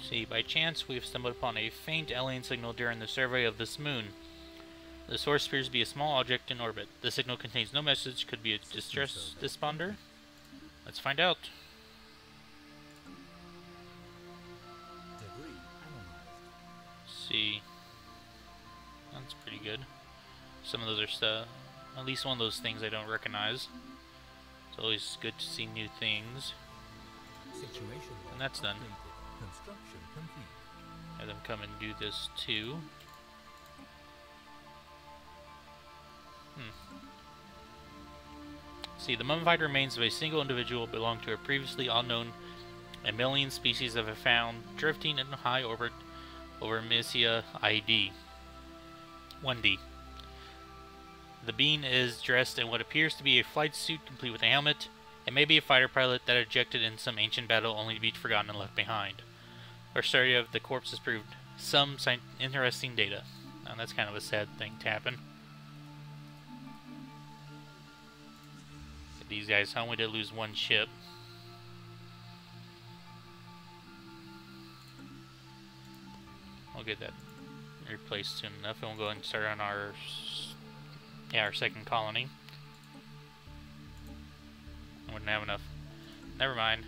see, by chance we've stumbled upon a faint alien signal during the survey of this moon. The source appears to be a small object in orbit. The signal contains no message, could be a distress desponder. Let's find out. Debris analyzed. See. That's pretty good. Some of those are stuff. At least one of those things I don't recognize. It's always good to see new things. Situation log And that's done. updated. Construction complete. Have them come and do this too. See, the mummified remains of a single individual belong to a previously unknown mammalian species that have found drifting in high orbit over Messiah ID 1D. The being is dressed in what appears to be a flight suit complete with a helmet. It may be a fighter pilot that ejected in some ancient battle only to be forgotten and left behind. Our story of the corpse has proved some interesting data. Now that's kind of a sad thing to happen. Get these guys home. We did lose one ship. We'll get that replaced soon enough, and we'll go ahead and start on our second colony. I wouldn't have enough. Never mind.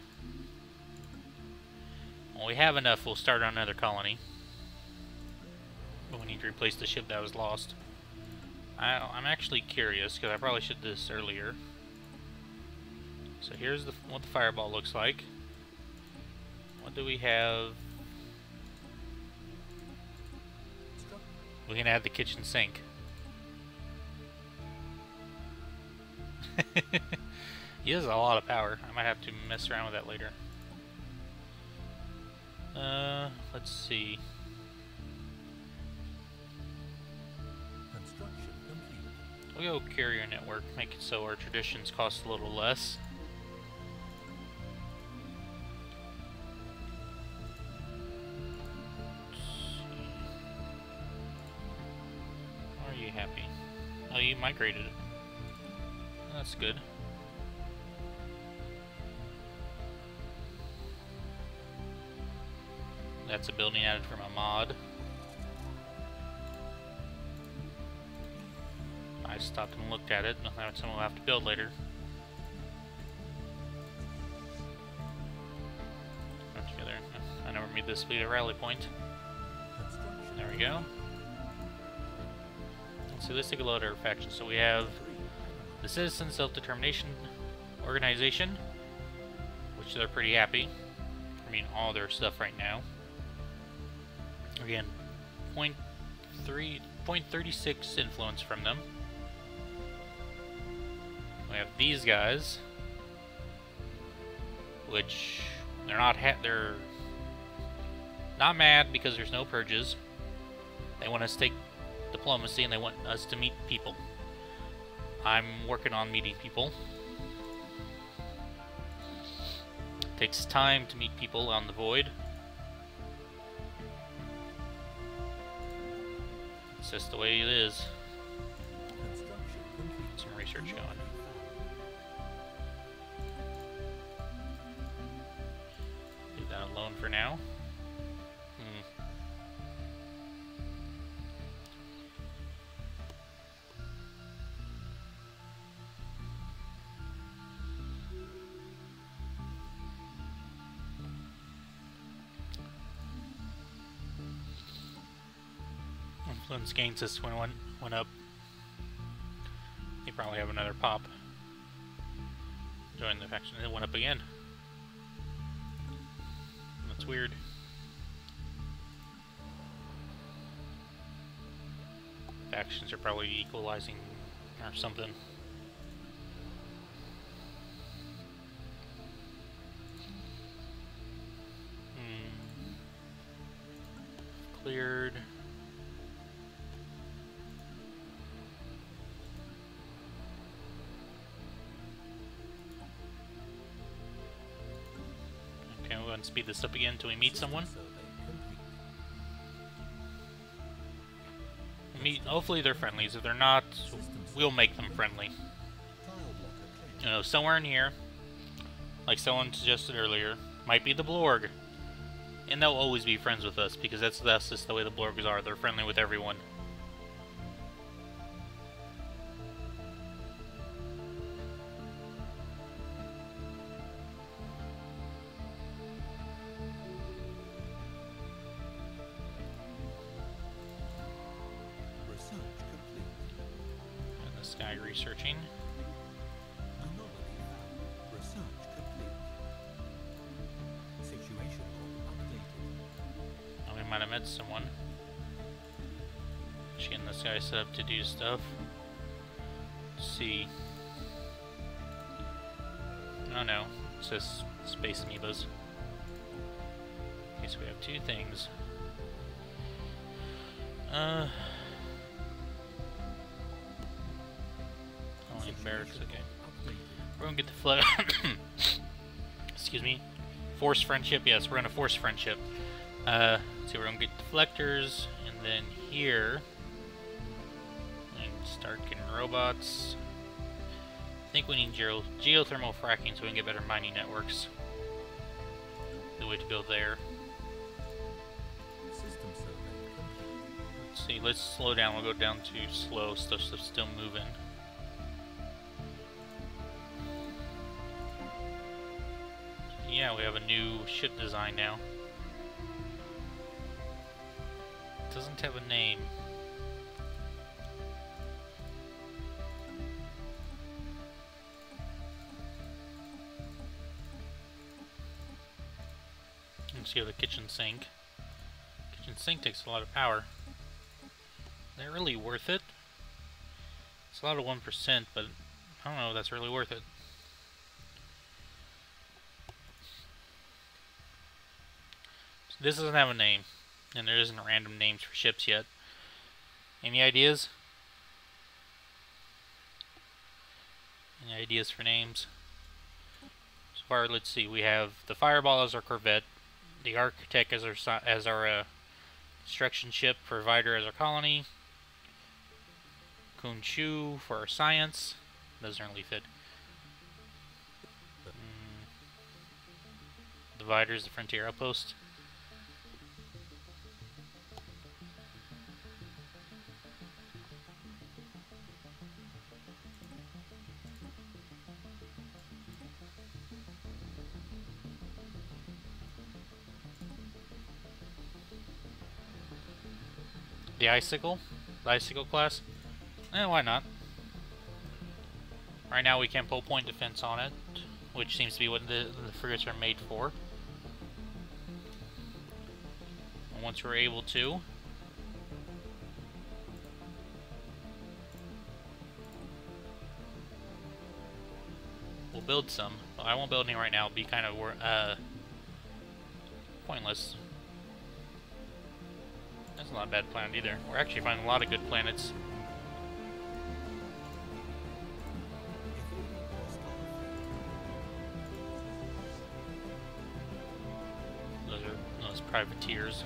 When we have enough, we'll start on another colony. But we need to replace the ship that was lost. I'm actually curious, because I probably should do this earlier. So here's what the fireball looks like. What do we have? We can add the kitchen sink. He has a lot of power. I might have to mess around with that later. Let's see. Construction complete. We'll go carrier network, make it so our traditions cost a little less. Are you happy? Oh, you migrated. That's good. That's a building added from a mod. I stopped and looked at it. That's something we'll have to build later. Put together. I never made this fleet a rally point. There we go. So let's take a look at our factions. So we have the Citizen Self-Determination Organization, which they're pretty happy. I mean, all their stuff right now. Again, 0.36 influence from them. We have these guys, which they're not mad because there's no purges. They want us to take diplomacy and they want us to meet people. I'm working on meeting people. It takes time to meet people on the Void. It's just the way it is. Some research going. Leave that alone for now. Influence gains this one went up. They probably have another pop. Join the faction. It went up again. That's weird. Factions are probably equalizing or something. Cleared. Okay, we'll go ahead and speed this up again until we meet someone. Hopefully they're friendlies. If they're not, we'll make them friendly. You know, somewhere in here, like someone suggested earlier, might be the Blorg. And they'll always be friends with us, because that's just the way the Blorgs are. They're friendly with everyone. And this guy researching. Might have met someone. She and this guy set up to do stuff. Let's see. Oh no, it says space amoebas. Okay, so we have two things. Only barracks, okay. We're gonna get the flood. Excuse me. Force friendship, yes, we're gonna force friendship. So we're gonna get deflectors, and then here, and start getting robots. I think we need geothermal fracking so we can get better mining networks. The way to go there. Let's see, let's slow down. We'll go down to slow. Stuff's still moving. Yeah, we have a new ship design now. Doesn't have a name. Let's see the kitchen sink. Kitchen sink takes a lot of power. Is that really worth it? It's a lot of 1%, but I don't know if that's really worth it. So this doesn't have a name. And there isn't random names for ships yet. Any ideas? Any ideas for names? So far, let's see. We have the Fireball as our corvette, the Architect as our construction ship, Provider as our colony, Kunshu for our science. Doesn't really fit. Divider is the frontier outpost. The Icicle class. Why not? Right now we can pull point defense on it, which seems to be what the frigates are made for. And once we're able to, we'll build some. Well, I won't build any right now. It'll be kind of pointless. That's not a bad planet either. We're actually finding a lot of good planets. Those privateers.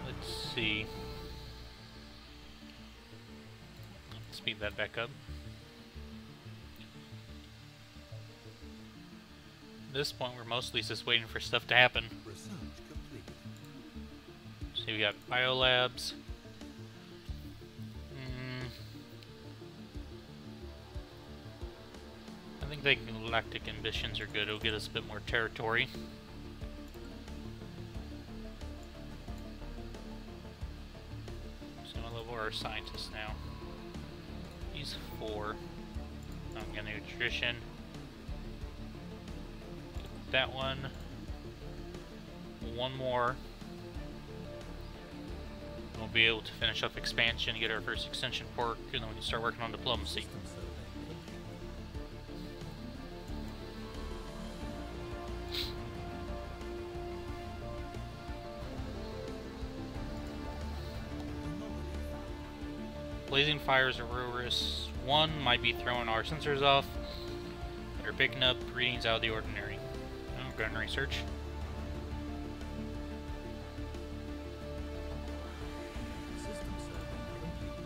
Let's see. Speed that back up. At this point, we're mostly just waiting for stuff to happen. Research complete. See, we got biolabs. I think the galactic ambitions are good. It'll get us a bit more territory. So what level are our scientists now? He's 4. I'm gonna do nutrition. That one. One more. We'll be able to finish up expansion, get our first extension port, and then we can start working on diplomacy. System survey Blazing fires are Aurorus 1 might be throwing our sensors off, but are picking up readings out of the ordinary. Oh, gun research. System survey complete.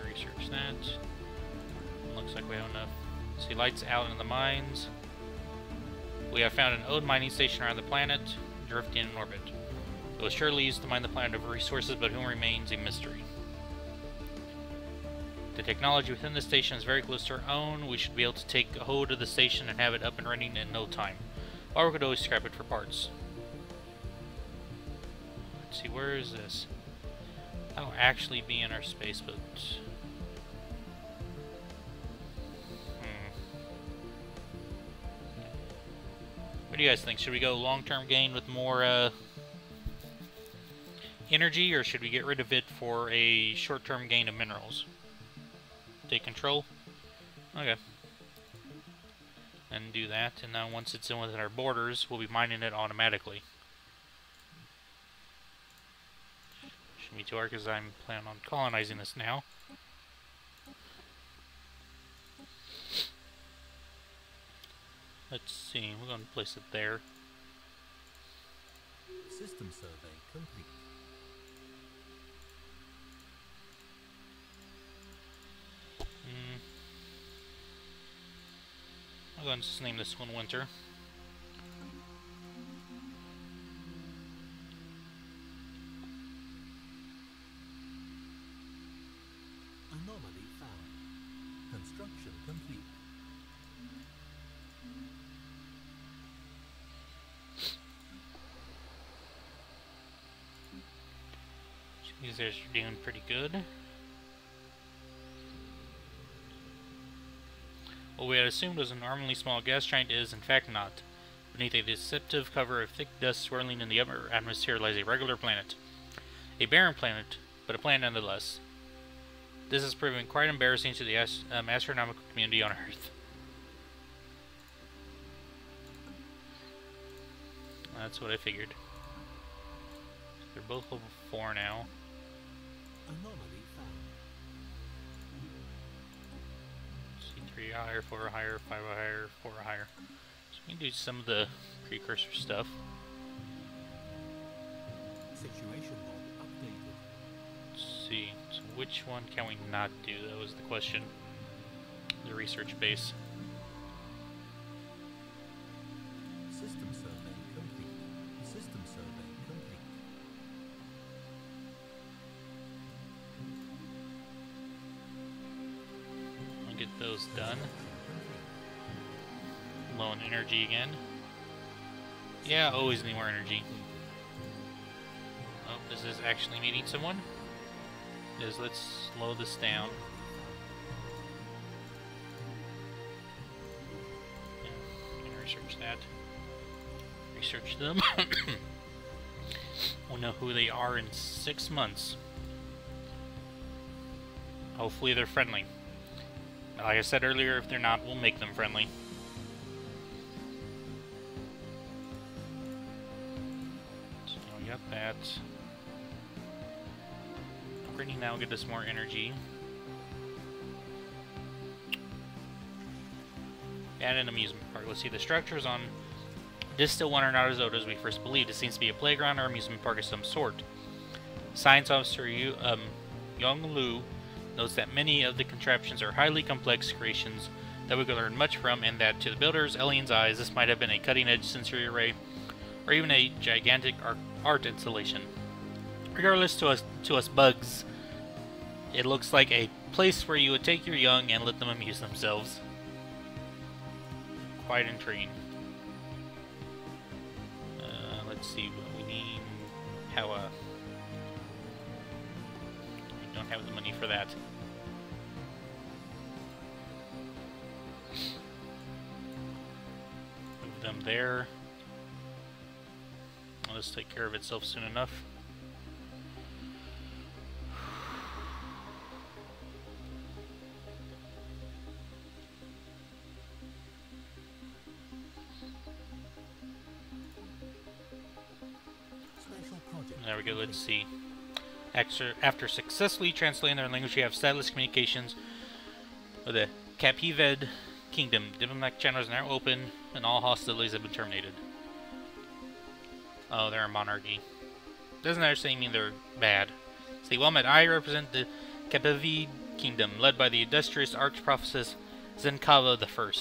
Research that. Looks like we have enough. See lights out in the mines. We have found an Ode mining station around the planet, drifting in orbit. It was surely used to mine the planet of resources, but whom remains a mystery. The technology within the station is very close to our own. We should be able to take a hold of the station and have it up and running in no time. Or we could always scrap it for parts. Let's see, where is this? That'll actually be in our space, but... What do you guys think? Should we go long-term gain with more, energy, or should we get rid of it for a short-term gain of minerals? Take control? Okay. And do that, and now once it's in within our borders, we'll be mining it automatically. Shouldn't be too hard because I'm planning on colonizing this now. Let's see, we're going to place it there. System survey complete. I'm going to just name this one Winter. Anomaly found. Construction complete. These guys are doing pretty good. What we had assumed was an alarmingly small gas giant is, in fact, not. Beneath a deceptive cover of thick dust swirling in the upper atmosphere lies a regular planet. A barren planet, but a planet nonetheless. This has proven quite embarrassing to the astronomical community on Earth. That's what I figured. They're both level 4 now. Anomaly found. C3 higher, 4 higher, 5 higher, 4 higher. So we can do some of the precursor stuff. Situation log updated. Let's see. So which one can we not do? That was the question. The research base. System survey complete. System survey complete. those done. Low on energy again. Yeah, always need more energy. Oh, is this actually meeting someone? It is. Let's slow this down. Yeah, we can research that. Research them. We'll know who they are in 6 months. Hopefully they're friendly. But like I said earlier, if they're not, we'll make them friendly. So we got that. Upgrading now will get us more energy. And an amusement park. Let's see, the structures on Distil 1 are not as old as we first believed. It seems to be a playground or amusement park of some sort. Science Officer Yong Lu notes that many of the contraptions are highly complex creations that we could learn much from, and that to the builder's alien's eyes, this might have been a cutting-edge sensory array, or even a gigantic art installation. Regardless, to us bugs, it looks like a place where you would take your young and let them amuse themselves. Quite intriguing. Let's see what we need. How we don't have the money for that. Move them there. Well, this take care of itself soon enough. There we go, let's see. After successfully translating their language, we have satellite communications with the Capived Kingdom. Diplomatic channels are now open, and all hostilities have been terminated. Oh, they're a monarchy. Doesn't actually mean they're bad. See, well met. I represent the Capived Kingdom, led by the illustrious arch-prophetess Zenkava I.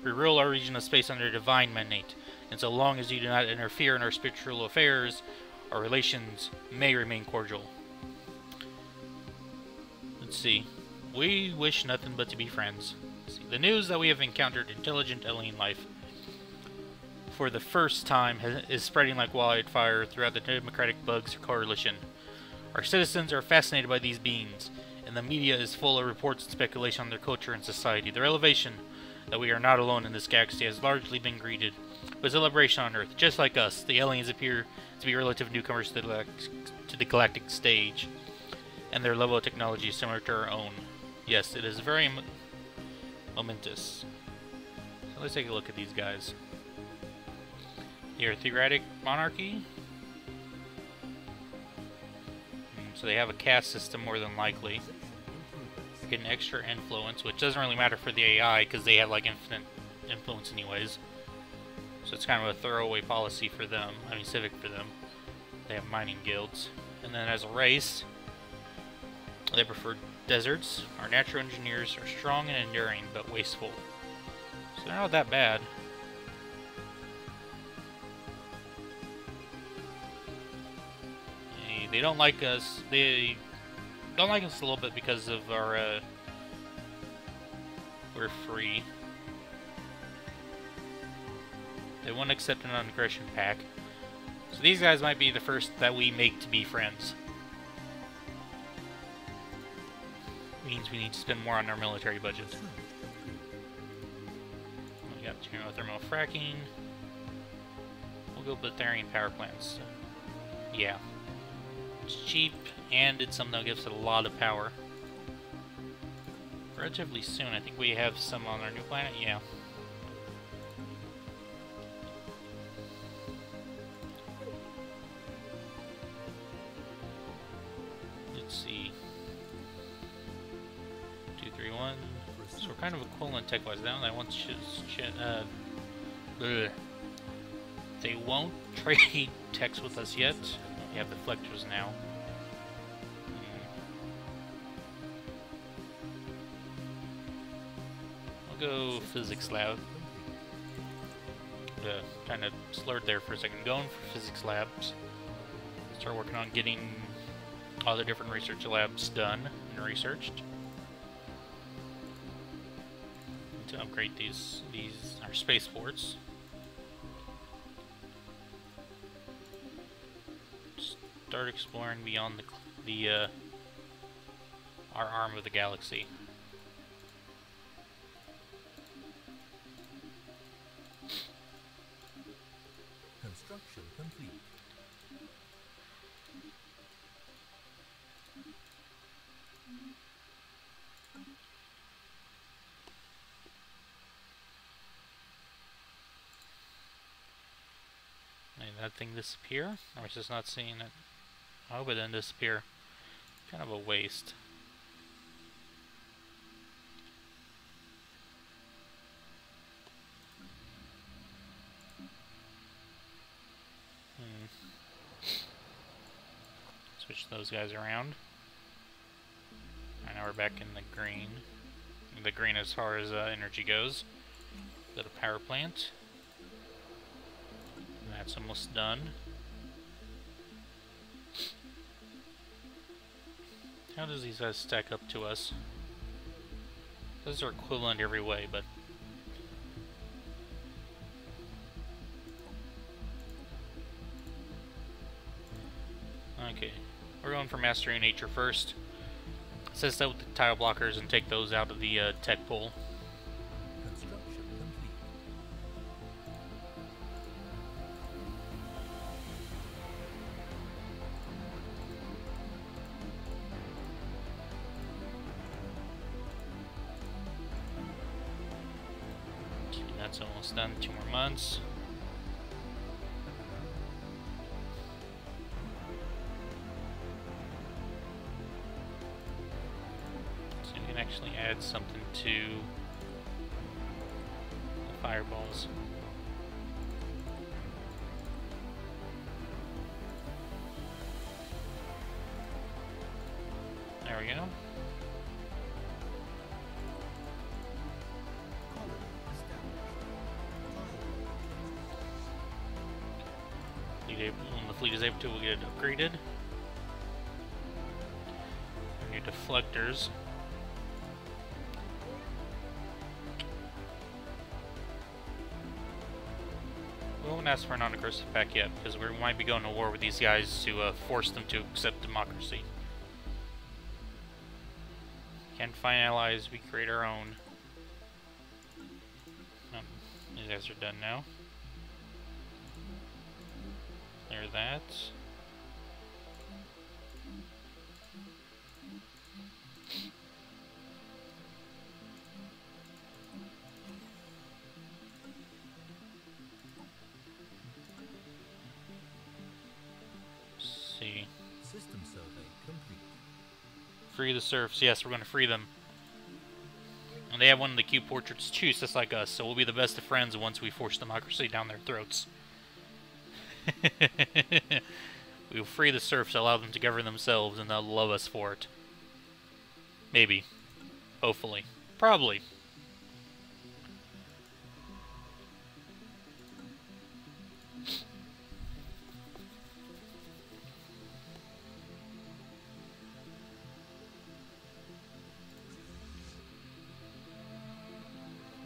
We rule our region of space under divine mandate, and so long as you do not interfere in our spiritual affairs, our relations may remain cordial. Let's see. We wish nothing but to be friends. Let's see. The news that we have encountered intelligent alien life for the first time is spreading like wildfire throughout the Democratic Bugs Coalition. Our citizens are fascinated by these beings, and the media is full of reports and speculation on their culture and society. The revelation that we are not alone in this galaxy has largely been greeted with celebration on Earth. Just like us, the aliens appear to be relative newcomers to the galactic stage, and their level of technology is similar to our own. Yes, it is very momentous. So let's take a look at these guys. The Aristocratic Monarchy. So they have a caste system more than likely. Getting extra influence, which doesn't really matter for the AI because they have like infinite influence anyways. So it's kind of a throwaway policy for them. I mean, civic for them. They have mining guilds. And then as a race, they prefer deserts. Our natural engineers are strong and enduring, but wasteful. So they're not that bad. They don't like us. They don't like us a little bit because of our, we're free. They won't accept an non-aggression pack. So these guys might be the first that we make to be friends. Means we need to spend more on our military budget. We got geothermal fracking. We'll go Betharian power plants. Yeah. It's cheap, and it's something that gives it a lot of power. Relatively soon. I think we have some on our new planet. Yeah. Let's see. 231. So we're kind of equivalent tech-wise. Now I want they won't trade techs with us yet. We have deflectors now. I'll go physics lab. Kind of slurred there for a second. Going for physics labs. Start working on getting all the different research labs done and researched. to upgrade these our spaceports. Start exploring beyond our arm of the galaxy. Construction complete. Made that thing disappear? I was just not seeing it. I hope it didn't disappear. Kind of a waste. Switch those guys around. Alright, now we're back in the green. The green as far as energy goes. Got a power plant. That's almost done. How does these guys stack up to us? Those are equivalent every way, but... Okay, we're going for Mastery Nature first. Assist that with the tile blockers and take those out of the tech pool. Construction complete. Okay, that's almost done. 2 more months. Actually add something to the fireballs. There we go. When the fleet is able to, we'll get it upgraded. New deflectors. We won't ask for a non-aggressive pact yet, because we might be going to war with these guys to force them to accept democracy. Can't find allies, we create our own. These guys are done now. Clear that. System survey complete. Free the serfs. Yes, we're going to free them. And they have one of the cube portraits too, just like us, so we'll be the best of friends once we force democracy down their throats. We will free the serfs, allow them to govern themselves, and they'll love us for it. Maybe. Hopefully. Probably.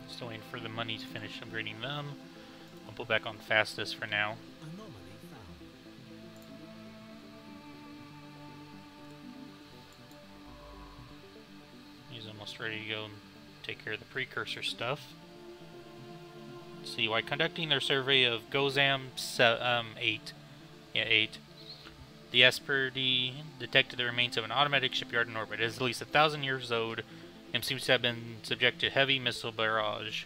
Still waiting for the money to finish upgrading them. I'll put back on fastest for now. Anomaly found. He's almost ready to go and take care of the precursor stuff. Let's see, while conducting their survey of Gozam 8, the Asperity detected the remains of an automatic shipyard in orbit. It is at least 1,000 years old and seems to have been subject to heavy missile barrage,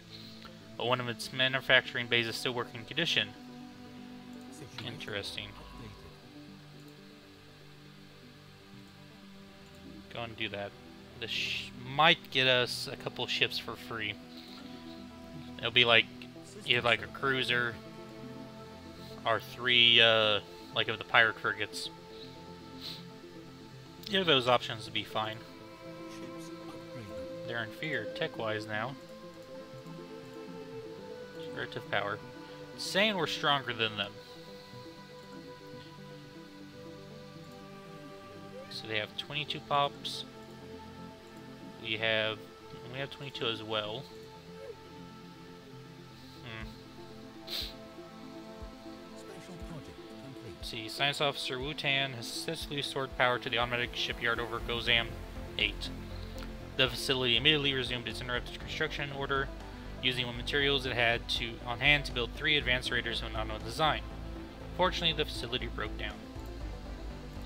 but one of its manufacturing bays is still working condition. Situation Interesting. updated. Go and do that. This might get us a couple ships for free. It'll be like either like a cruiser or 3 like of the pirate frigates. Either of those options would be fine. Ships upgraded. They're inferior tech-wise now. Relative power. It's saying we're stronger than them. So they have 22 pops. We have 22 as well. see, Science Officer Wu-Tan has successfully restored power to the automatic shipyard over Gozam 8. The facility immediately resumed its interrupted construction order, using what materials it had on hand to build 3 advanced raiders of an unknown design. Fortunately, the facility broke down.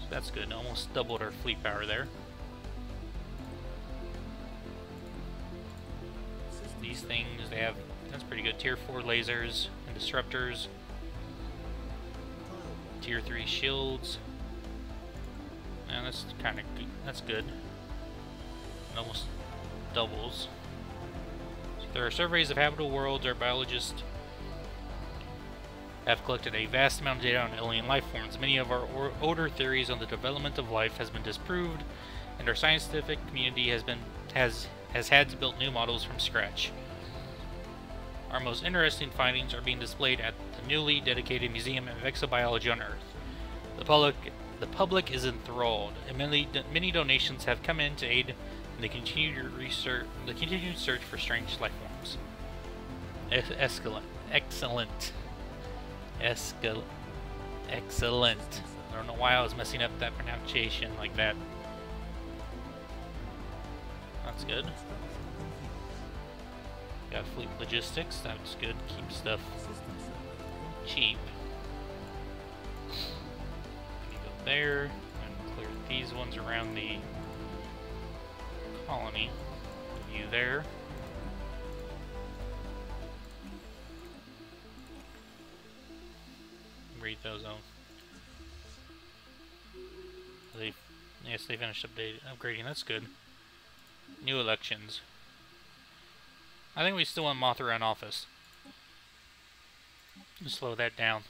So that's good. Almost doubled our fleet power there. These things, they have, that's pretty good. Tier 4 lasers and disruptors. Tier 3 shields. And that's kind of good. That's good. It almost doubles. So there are surveys of habitable worlds. Our biologists have collected a vast amount of data on alien life forms. Many of our older theories on the development of life has been disproved, and our scientific community has had to build new models from scratch. Our most interesting findings are being displayed at the newly dedicated Museum of Exobiology on Earth. The public is enthralled, and many donations have come in to aid in the continued search for strange life forms. Excellent. I don't know why I was messing up that pronunciation like that. That's good. Got fleet logistics, that's good. Keep stuff cheap. You go there, and clear these ones around the colony. You there. Read those on. Yes, they finished upgrading. That's good. New elections. I think we still want Mothra in office. Slow that down.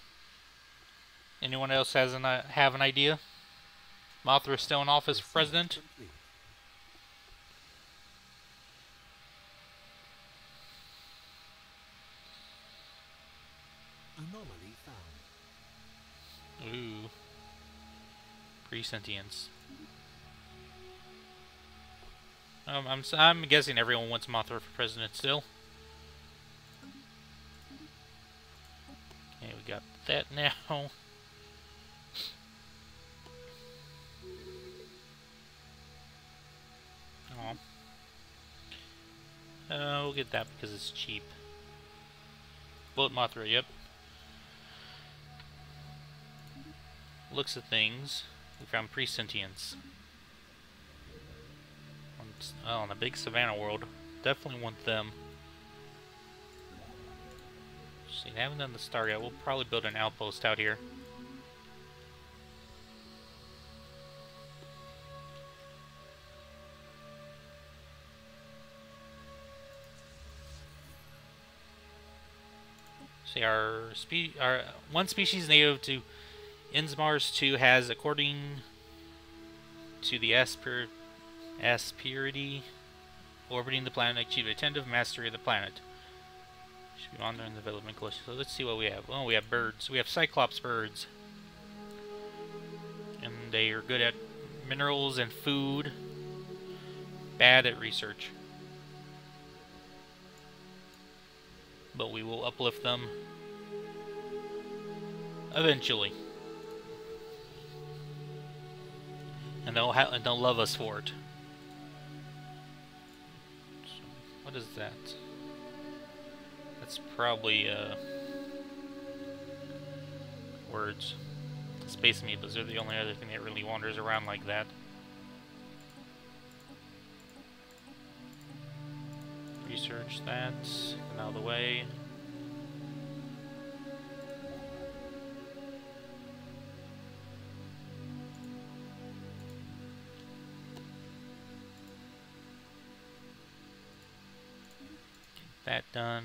Anyone else have an idea? Mothra still in office for president? Anomaly found. Ooh. Pre-sentience. I'm guessing everyone wants Mothra for president still. Okay, we got that now. Oh. We'll get that because it's cheap. Bullet Mothra, yep. Looks at things. We found pre-sentience. Oh, in the big savannah world. Definitely want them. See, they haven't done the star yet. We'll probably build an outpost out here. See, our one species native to Insmars 2 has, according to the Asperity orbiting the planet, achieved a tentative mastery of the planet. Should be on there in the development collection. So let's see what we have. Oh, we have birds. We have Cyclops birds. And they are good at minerals and food. Bad at research. But we will uplift them eventually. And they'll love us for it. So, what is that? That's probably words. Space amoebas are the only other thing that really wanders around like that. Research that, and out of the way. Get that done.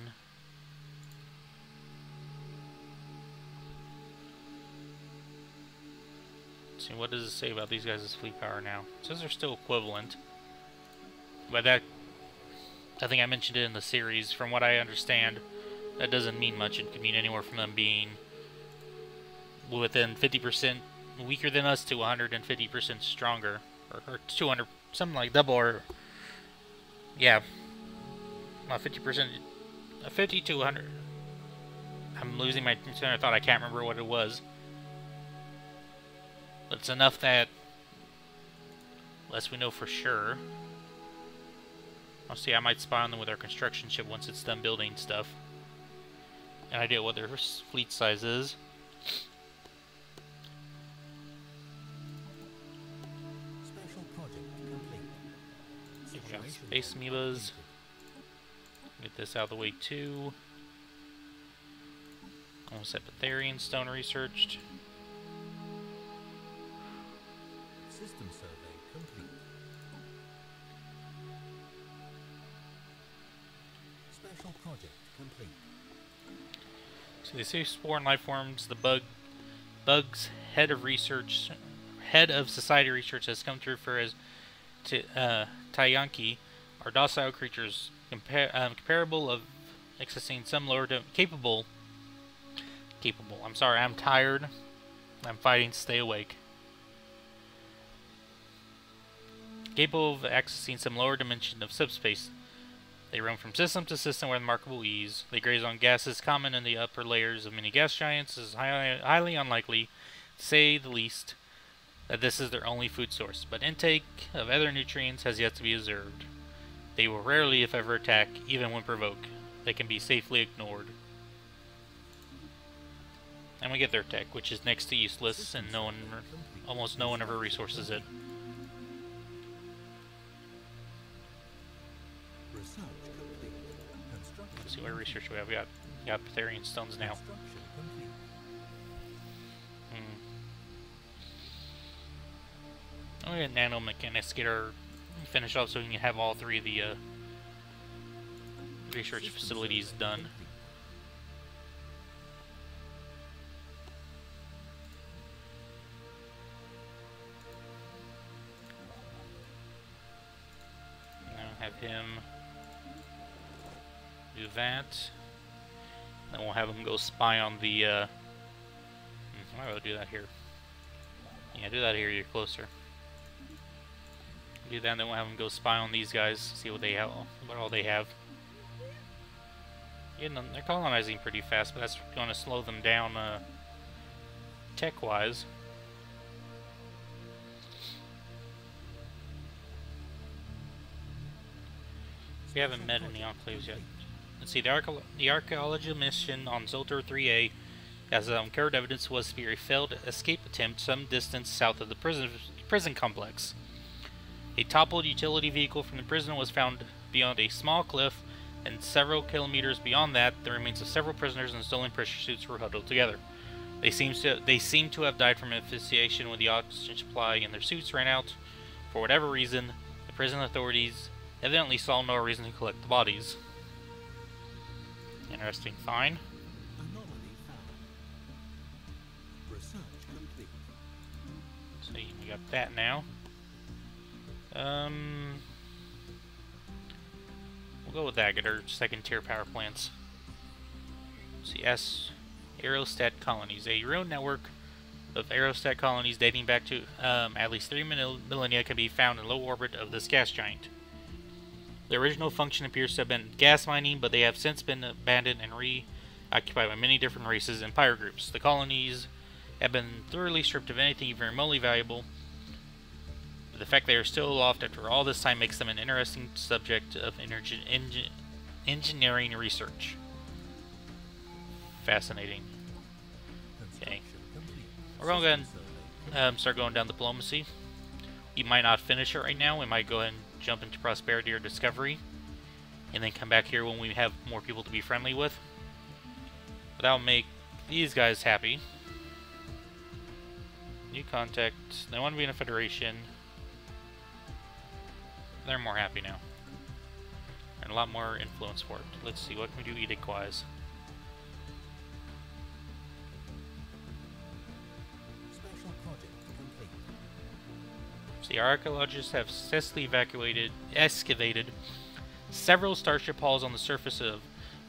Let's see, what does it say about these guys' fleet power now? It says they're still equivalent. By that, I think I mentioned it in the series. From what I understand, that doesn't mean much. It could mean anywhere from them being within 50% weaker than us to 150% stronger. Or 200, something like double, or yeah, 50%, 50 to 100. I'm losing my train of thought. I can't remember what it was. But it's enough that, unless we know for sure. I'll see, I might spy on them with our construction ship once it's done building stuff. An idea what their fleet size is. Special project complete. We got space amoebas. Get this out of the way too. Almost Epitherian stone researched. System survey complete. Special project complete. So they say spore and life forms. The bug's head of society research has come to refer as to Tayanki, are docile creatures comparable of accessing some lower capable. I'm sorry, I'm tired. I'm fighting to stay awake. Capable of accessing some lower dimension of subspace. They roam from system to system with remarkable ease. They graze on gases common in the upper layers of many gas giants. It is highly unlikely, to say the least, that this is their only food source, but intake of other nutrients has yet to be observed. They will rarely, if ever, attack, even when provoked. They can be safely ignored. And we get their tech, which is next to useless, and almost no one ever resources it. Research complete. Let's see what research we have. We got Epitherian stones now. Construction complete. Oh, we got nanomechanics to get our finish off so we can have all three of the research facilities done. Have him do that. Then we'll have him go spy on the. I might will do that here. Yeah, do that here. You're closer. Do that, and then we'll have him go spy on these guys. See what they have. What all they have. Yeah, no, they're colonizing pretty fast, but that's going to slow them down tech-wise. We haven't met any enclaves yet. Let's see, the archaeology mission on Zoltar 3A, as uncovered evidence, was to be a failed escape attempt some distance south of the prison complex. A toppled utility vehicle from the prison was found beyond a small cliff, and several kilometers beyond that, the remains of several prisoners in stolen pressure suits were huddled together. They seem to have died from asphyxiation when the oxygen supply in their suits ran out. For whatever reason, the prison authorities evidently saw no reason to collect the bodies. Interesting find. Anomaly found. Research complete. So we got that now. We'll go with that. Get our second tier power plants. CS aerostat colonies. A ruined network of aerostat colonies dating back to at least 3 millennia can be found in low orbit of this gas giant. The original function appears to have been gas mining, but they have since been abandoned and reoccupied by many different races and pirate groups. The colonies have been thoroughly stripped of anything even remotely valuable, but the fact they are still aloft after all this time makes them an interesting subject of engineering research. Fascinating. Okay. We're going to go ahead and start going down diplomacy. We might not finish it right now. We might go ahead and jump into prosperity or discovery, and then come back here when we have more people to be friendly with. But that'll make these guys happy. New contact. They want to be in a federation. They're more happy now. And a lot more influence for it. Let's see, what can we do edict-wise? Special project complete. The archaeologists have successfully excavated several starship hulls on the surface of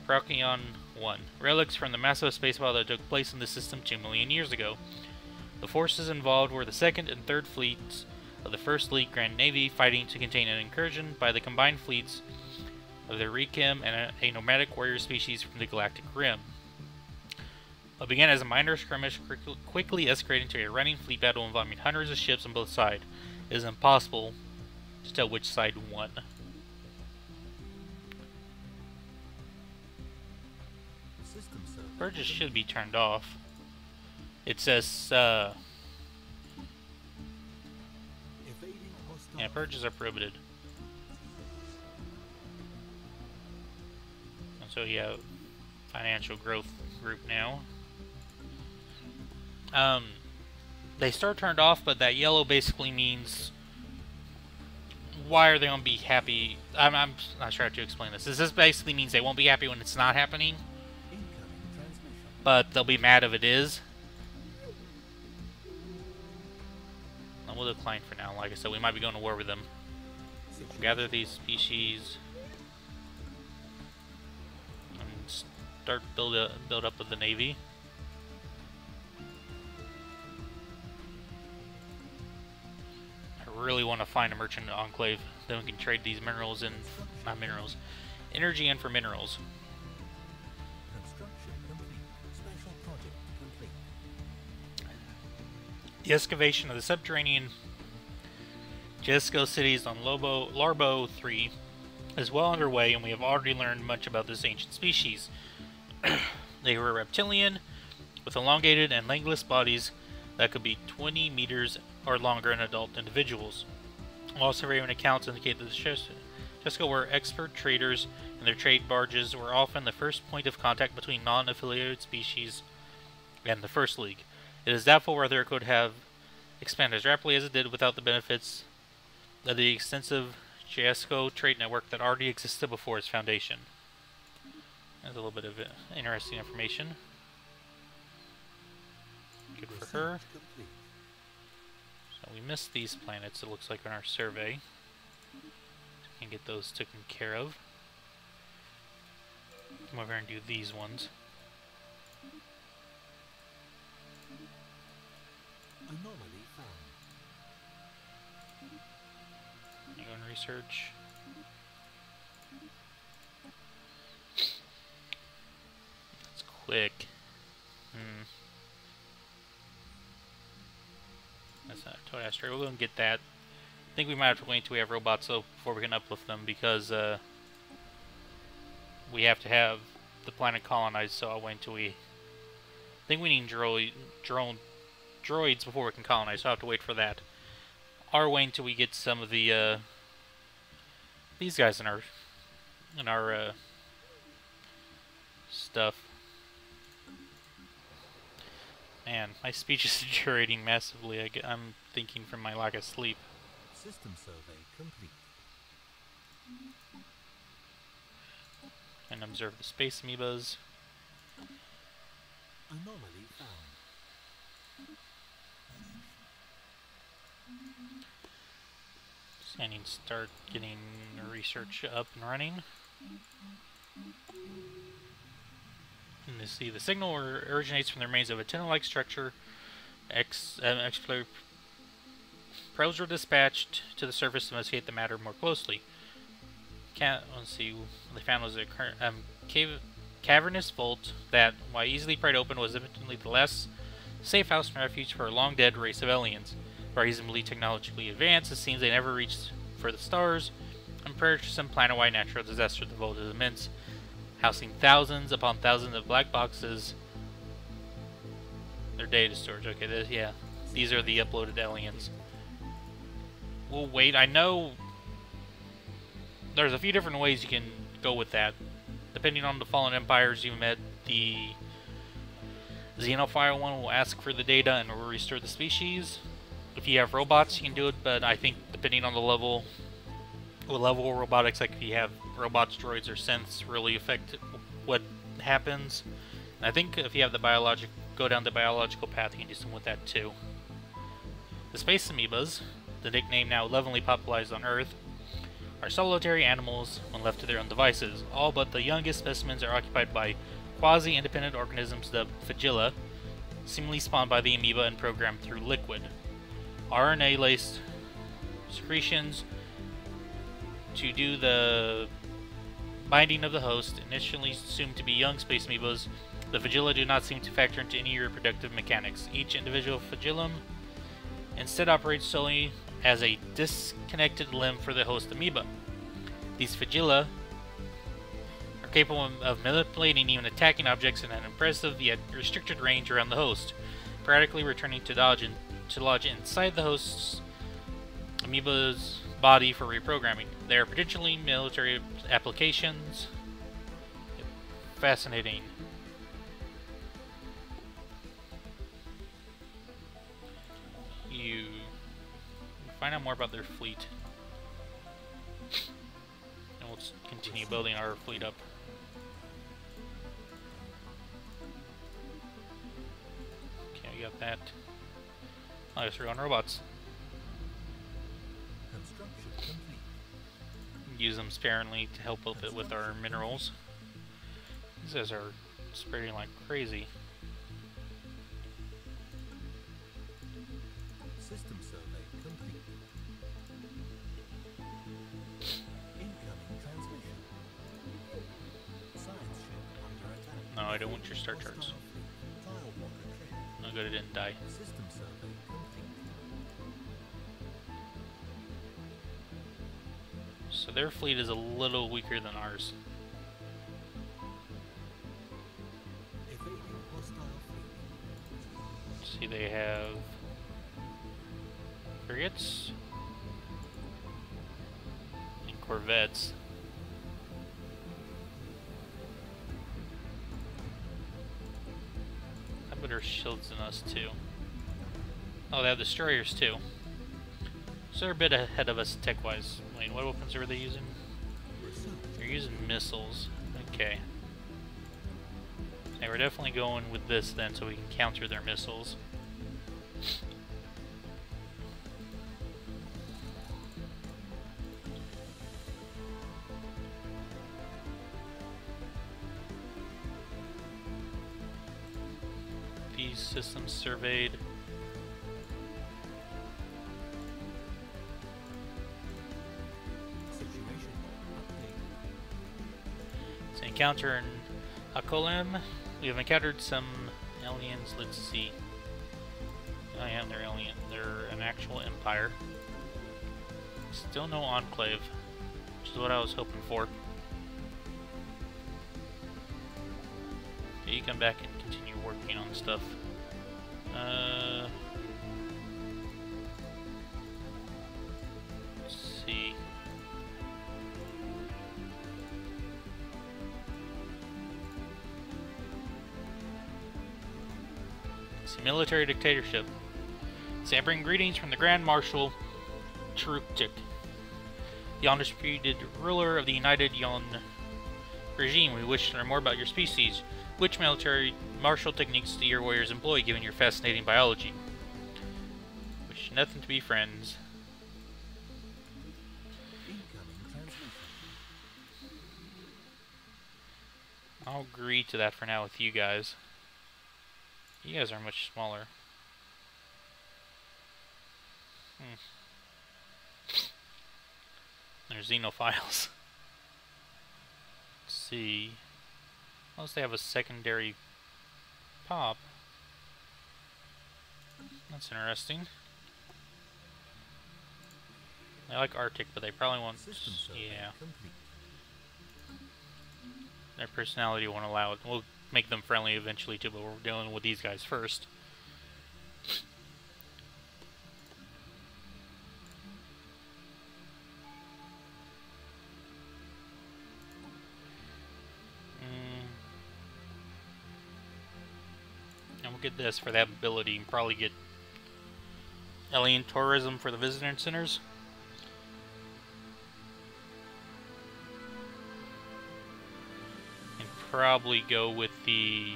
Procyon 1, relics from the massive space battle that took place in the system 2 million years ago. The forces involved were the 2nd and 3rd fleets of the 1st Fleet Grand Navy, fighting to contain an incursion by the combined fleets of the Rekim and a nomadic warrior species from the Galactic Rim. What began as a minor skirmish quickly escalated into a running fleet battle involving hundreds of ships on both sides. It is impossible to tell which side won. System survey. Purges should be turned off. It says, Evading hostile. yeah, purges are prohibited. And so you have financial growth group now. They start turned off, but that yellow basically means why are they gonna be happy? I'm not sure how to explain this. This basically means they won't be happy when it's not happening, Incoming transmission. but they'll be mad if it is. And we'll decline for now. Like I said, we might be going to war with them. Gather these species and start build up with the navy. I really want to find a merchant enclave. Then we can trade these minerals and not minerals, energy in for minerals. Construction complete. Special project complete. The excavation of the subterranean Jesco cities on Larbo 3 is well underway, and we have already learned much about this ancient species. They were reptilian, with elongated and legless bodies that could be 20 meters or longer in adult individuals. While surveying accounts indicate that the Jesco were expert traders, and their trade barges were often the first point of contact between non-affiliated species and the First League. It is doubtful whether it could have expanded as rapidly as it did without the benefits of the extensive Jesco trade network that already existed before its foundation. That's a little bit of interesting information. Good for her. Research complete. So we missed these planets, it looks like, on our survey. We can get those taken care of. Come over and do these ones. Anomaly found. You go and research. That's quick. That's not a toy asteroid. We'll go and get that. I think we might have to wait until we have robots though before we can uplift them, because we have to have the planet colonized. So I'll wait until we. I think we need droids before we can colonize. So I'll have to wait for that. Or wait until we get some of the these guys in our stuff. Man, my speech is deteriorating massively. I'm thinking from my lack of sleep. System survey complete. And observe the space amoebas. Anomaly found. So I need to start getting research up and running. And you see the signal originates from the remains of a tunnel-like structure. Probes were dispatched to the surface to investigate the matter more closely. Let's see, what they found was a cavernous vault that, while easily pried open, was evidently the last safe house and refuge for a long-dead race of aliens. Reasonably technologically advanced, it seems they never reached for the stars, and prior to some planet-wide natural disaster, the vault is immense, housing thousands upon thousands of black boxes. Their data storage. Okay, yeah, these are the uploaded aliens. We'll wait. I know there's a few different ways you can go with that, depending on the fallen empires you met. The Xenophile one will ask for the data and will restore the species. If you have robots, you can do it, but I think depending on the level, what level of robotics, like if you have robots, droids, or synths, really affect what happens. And I think if you have the go down the biological path, you can do something with that too. The space amoebas, the nickname now levelly popularized on Earth, are solitary animals when left to their own devices. All but the youngest specimens are occupied by quasi-independent organisms dubbed flagella, seemingly spawned by the amoeba and programmed through liquid. RNA-laced secretions to do the binding of the host, initially assumed to be young space amoebas, The flagella do not seem to factor into any reproductive mechanics. Each individual flagellum instead operates solely as a disconnected limb for the host amoeba. These flagella are capable of manipulating and even attacking objects in an impressive yet restricted range around the host, periodically returning to lodge inside the host's amoeba's body for reprogramming. There are potentially military applications. Fascinating. You find out more about their fleet. And we'll continue building our fleet up. Okay, we got that. I guess we're on robots. Construction complete. Use them sparingly to help a bit with our minerals. These guys are spreading like crazy. System survey complete. Incoming transmission. Science ship under attack. No, I don't want your star charts. Tile walker training. No good, it didn't die. System survey complete. So their fleet is a little weaker than ours. Evading hostile fleet. See, they have frigates and corvettes. How about our shields than us too? Oh, they have destroyers too. So they're a bit ahead of us tech-wise. Wait, what weapons are they using? They're using missiles. Okay. Okay, we're definitely going with this then, so we can counter their missiles. These systems surveyed. Situation update. To encounter an Akolim, we have encountered some aliens. Let's see. Oh yeah, they're alien. They're an actual empire. Still no enclave, which is what I was hoping for. Okay, you come back and continue working on stuff. Let's see. See, military dictatorship. Say, I bring greetings from the Grand Marshal Charuktik, the undisputed ruler of the United Yon regime. We wish to learn more about your species. Which military martial techniques do your warriors employ, given your fascinating biology? Wish nothing to be friends. Incoming transmission. I'll agree to that for now with you guys. You guys are much smaller. They're xenophiles. Let's see. Unless they have a secondary pop. That's interesting. They like Arctic, but they probably won't. System survey Yeah. complete. Their personality won't allow it. We'll make them friendly eventually too, but we're dealing with these guys first. And we'll get this for that ability and probably get alien tourism for the visitor centers. And probably go with the...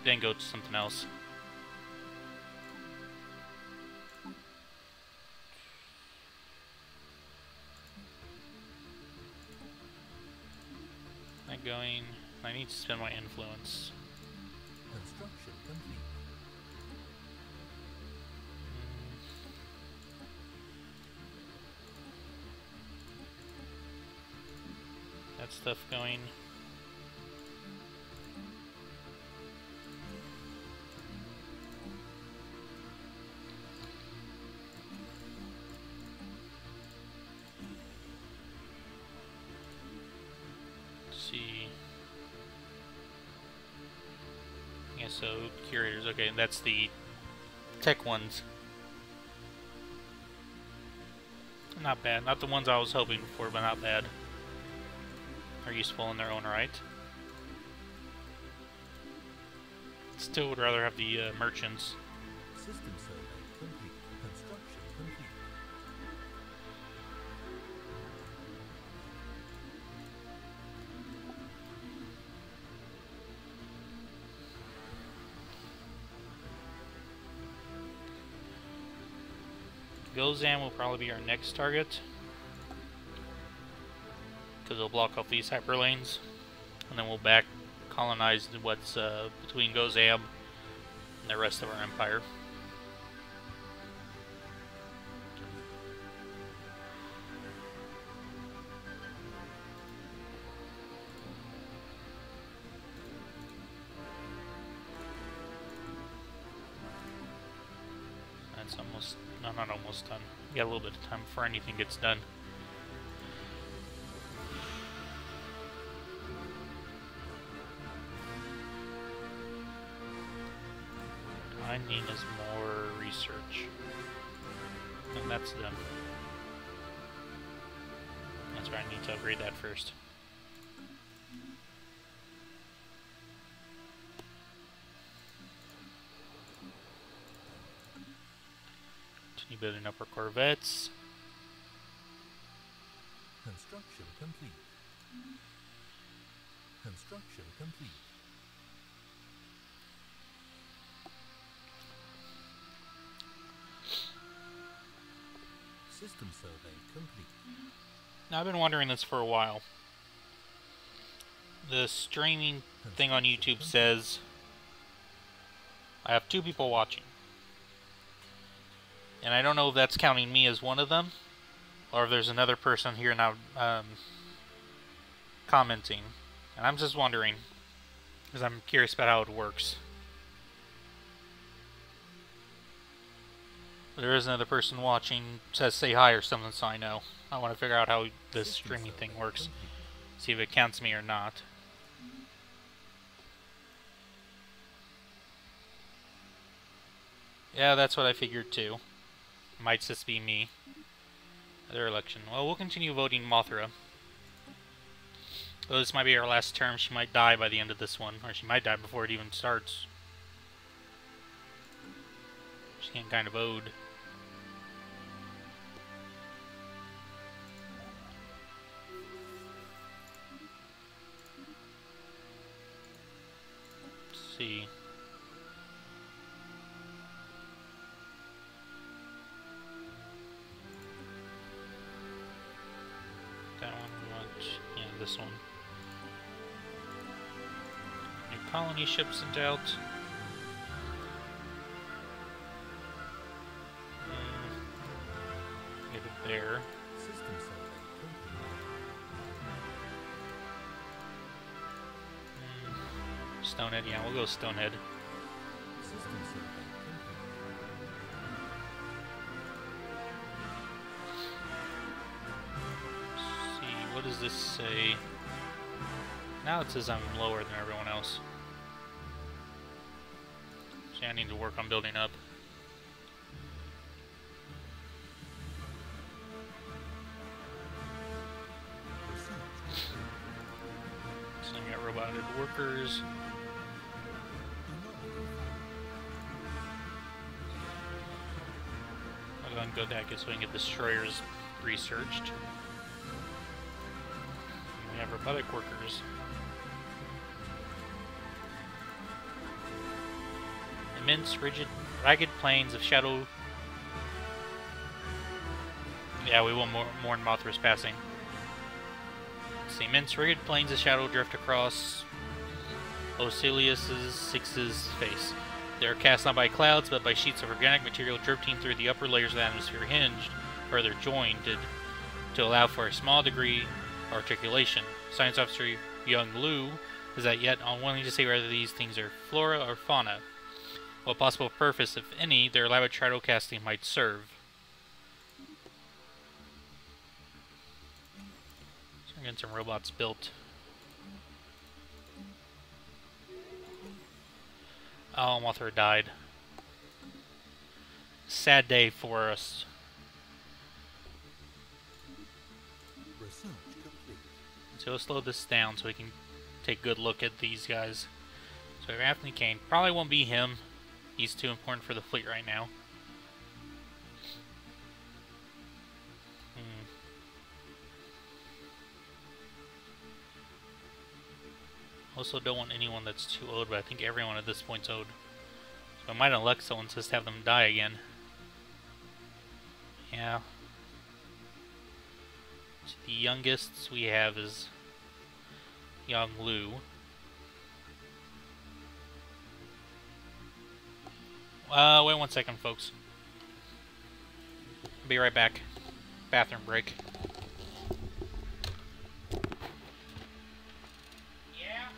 then go to something else. Not going... I need to spend my influence. Construction complete. That stuff going. Okay, so curators. Okay, that's the tech ones. Not bad. Not the ones I was hoping for, but not bad. Are useful in their own right. Still would rather have the merchants. System survey complete. Construction complete. Gozan will probably be our next target, because it'll block off these hyperlanes, and then we'll back colonize what's between Gozam and the rest of our empire. That's almost, no, not almost done. We got a little bit of time before anything gets done. All I need is more research. And that's done. That's where I need to upgrade that first. Continue building up our corvettes. Construction complete. Construction complete. System survey complete. Now, I've been wondering this for a while. The streaming thing on YouTube says I have 2 people watching. And I don't know if that's counting me as one of them, or if there's another person here now commenting. And I'm just wondering, because I'm curious about how it works. There is another person watching, says say hi or something, so I know. I want to figure out how this streaming thing works. See if it counts me or not. Yeah, that's what I figured too. Might just be me. Their election. Well, we'll continue voting Mothra. Though this might be our last term, she might die by the end of this one. Or she might die before it even starts. She's getting kind of owed. Let's see. That one, yeah, this one. New colony ship sent out. Get it there. System survey complete. Stonehead, yeah, we'll go Stonehead. System survey complete. Let's see, what does this say? Now it says I'm lower than everyone else. See, I need to work on building up. So I got roboted workers. I'll go and go back so we can get destroyers researched. And we have robotic workers. Immense, rigid, ragged plains of shadow. Yeah, we will mourn Mothra's passing. Let's see, immense, rigid plains of shadow drift across Osilius's Six's face. They are cast not by clouds, but by sheets of organic material drifting through the upper layers of the atmosphere, hinged, or rather joined, to allow for a small degree of articulation. Science Officer Young Lu is that yet unwilling to say whether these things are flora or fauna. What possible purpose, if any, their elaborate shadow casting might serve. So we're getting some robots built. Oh, Mothra died. Sad day for us. Research complete. So we'll slow this down so we can take a good look at these guys. So we have Anthony Kane. Probably won't be him. He's too important for the fleet right now. Also don't want anyone that's too owed, but I think everyone at this point's owed. So I might elect someone just to have them die again. Yeah. So the youngest we have is Young Lu. Wait 1 second, folks. I'll be right back. Bathroom break. Yeah?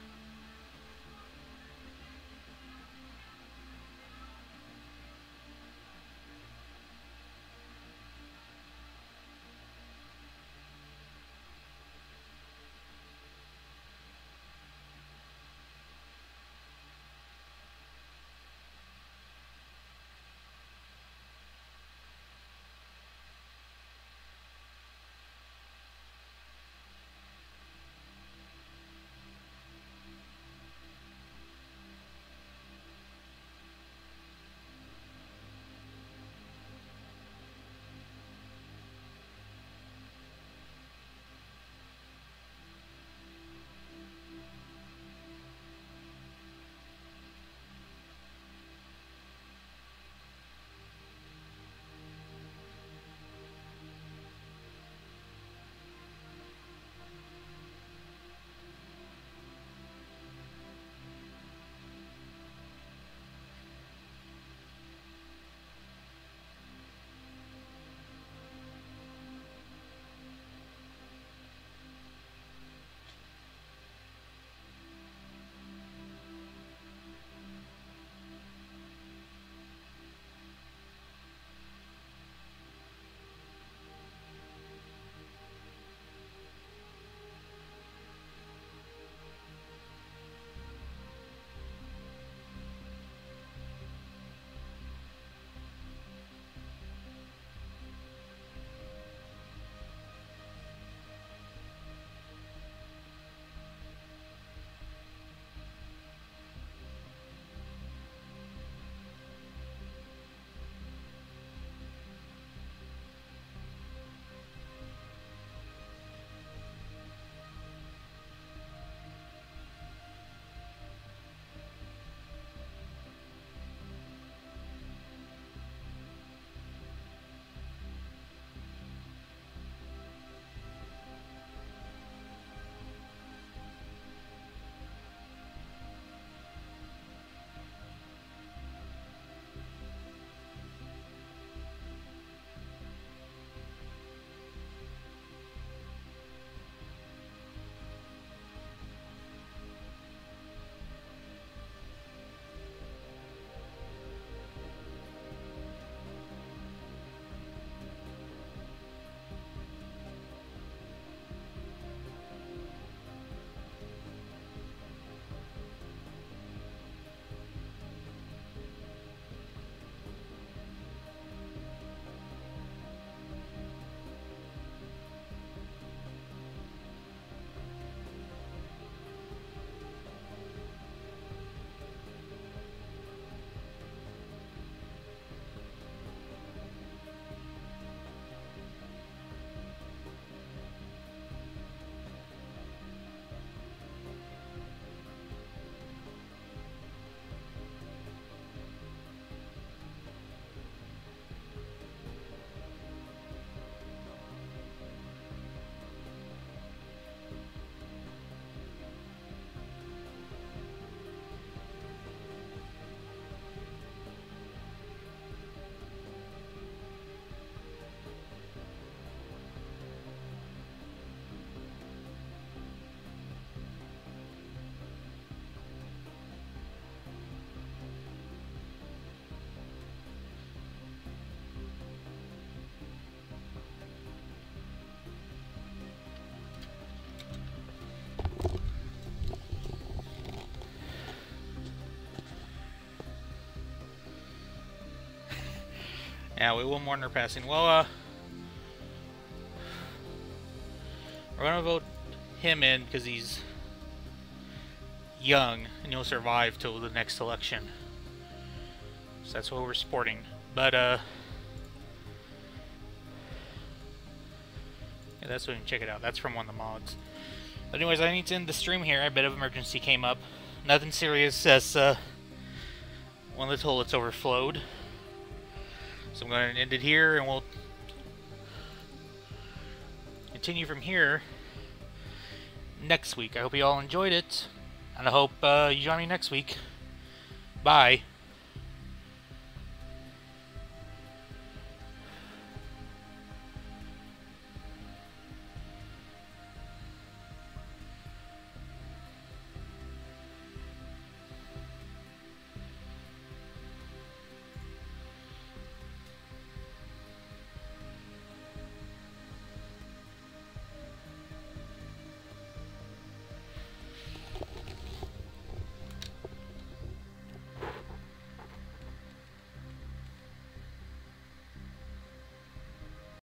Yeah, we will mourn her passing. Well, we're gonna vote him in because he's young and he'll survive till the next election. So that's what we're supporting. But yeah, that's what you can check it out. That's from one of the mods. But anyways, I need to end the stream here. A bit of emergency came up. Nothing serious as one of the toilets overflowed. So I'm going to end it here, and we'll continue from here next week. I hope you all enjoyed it, and I hope you join me next week. Bye.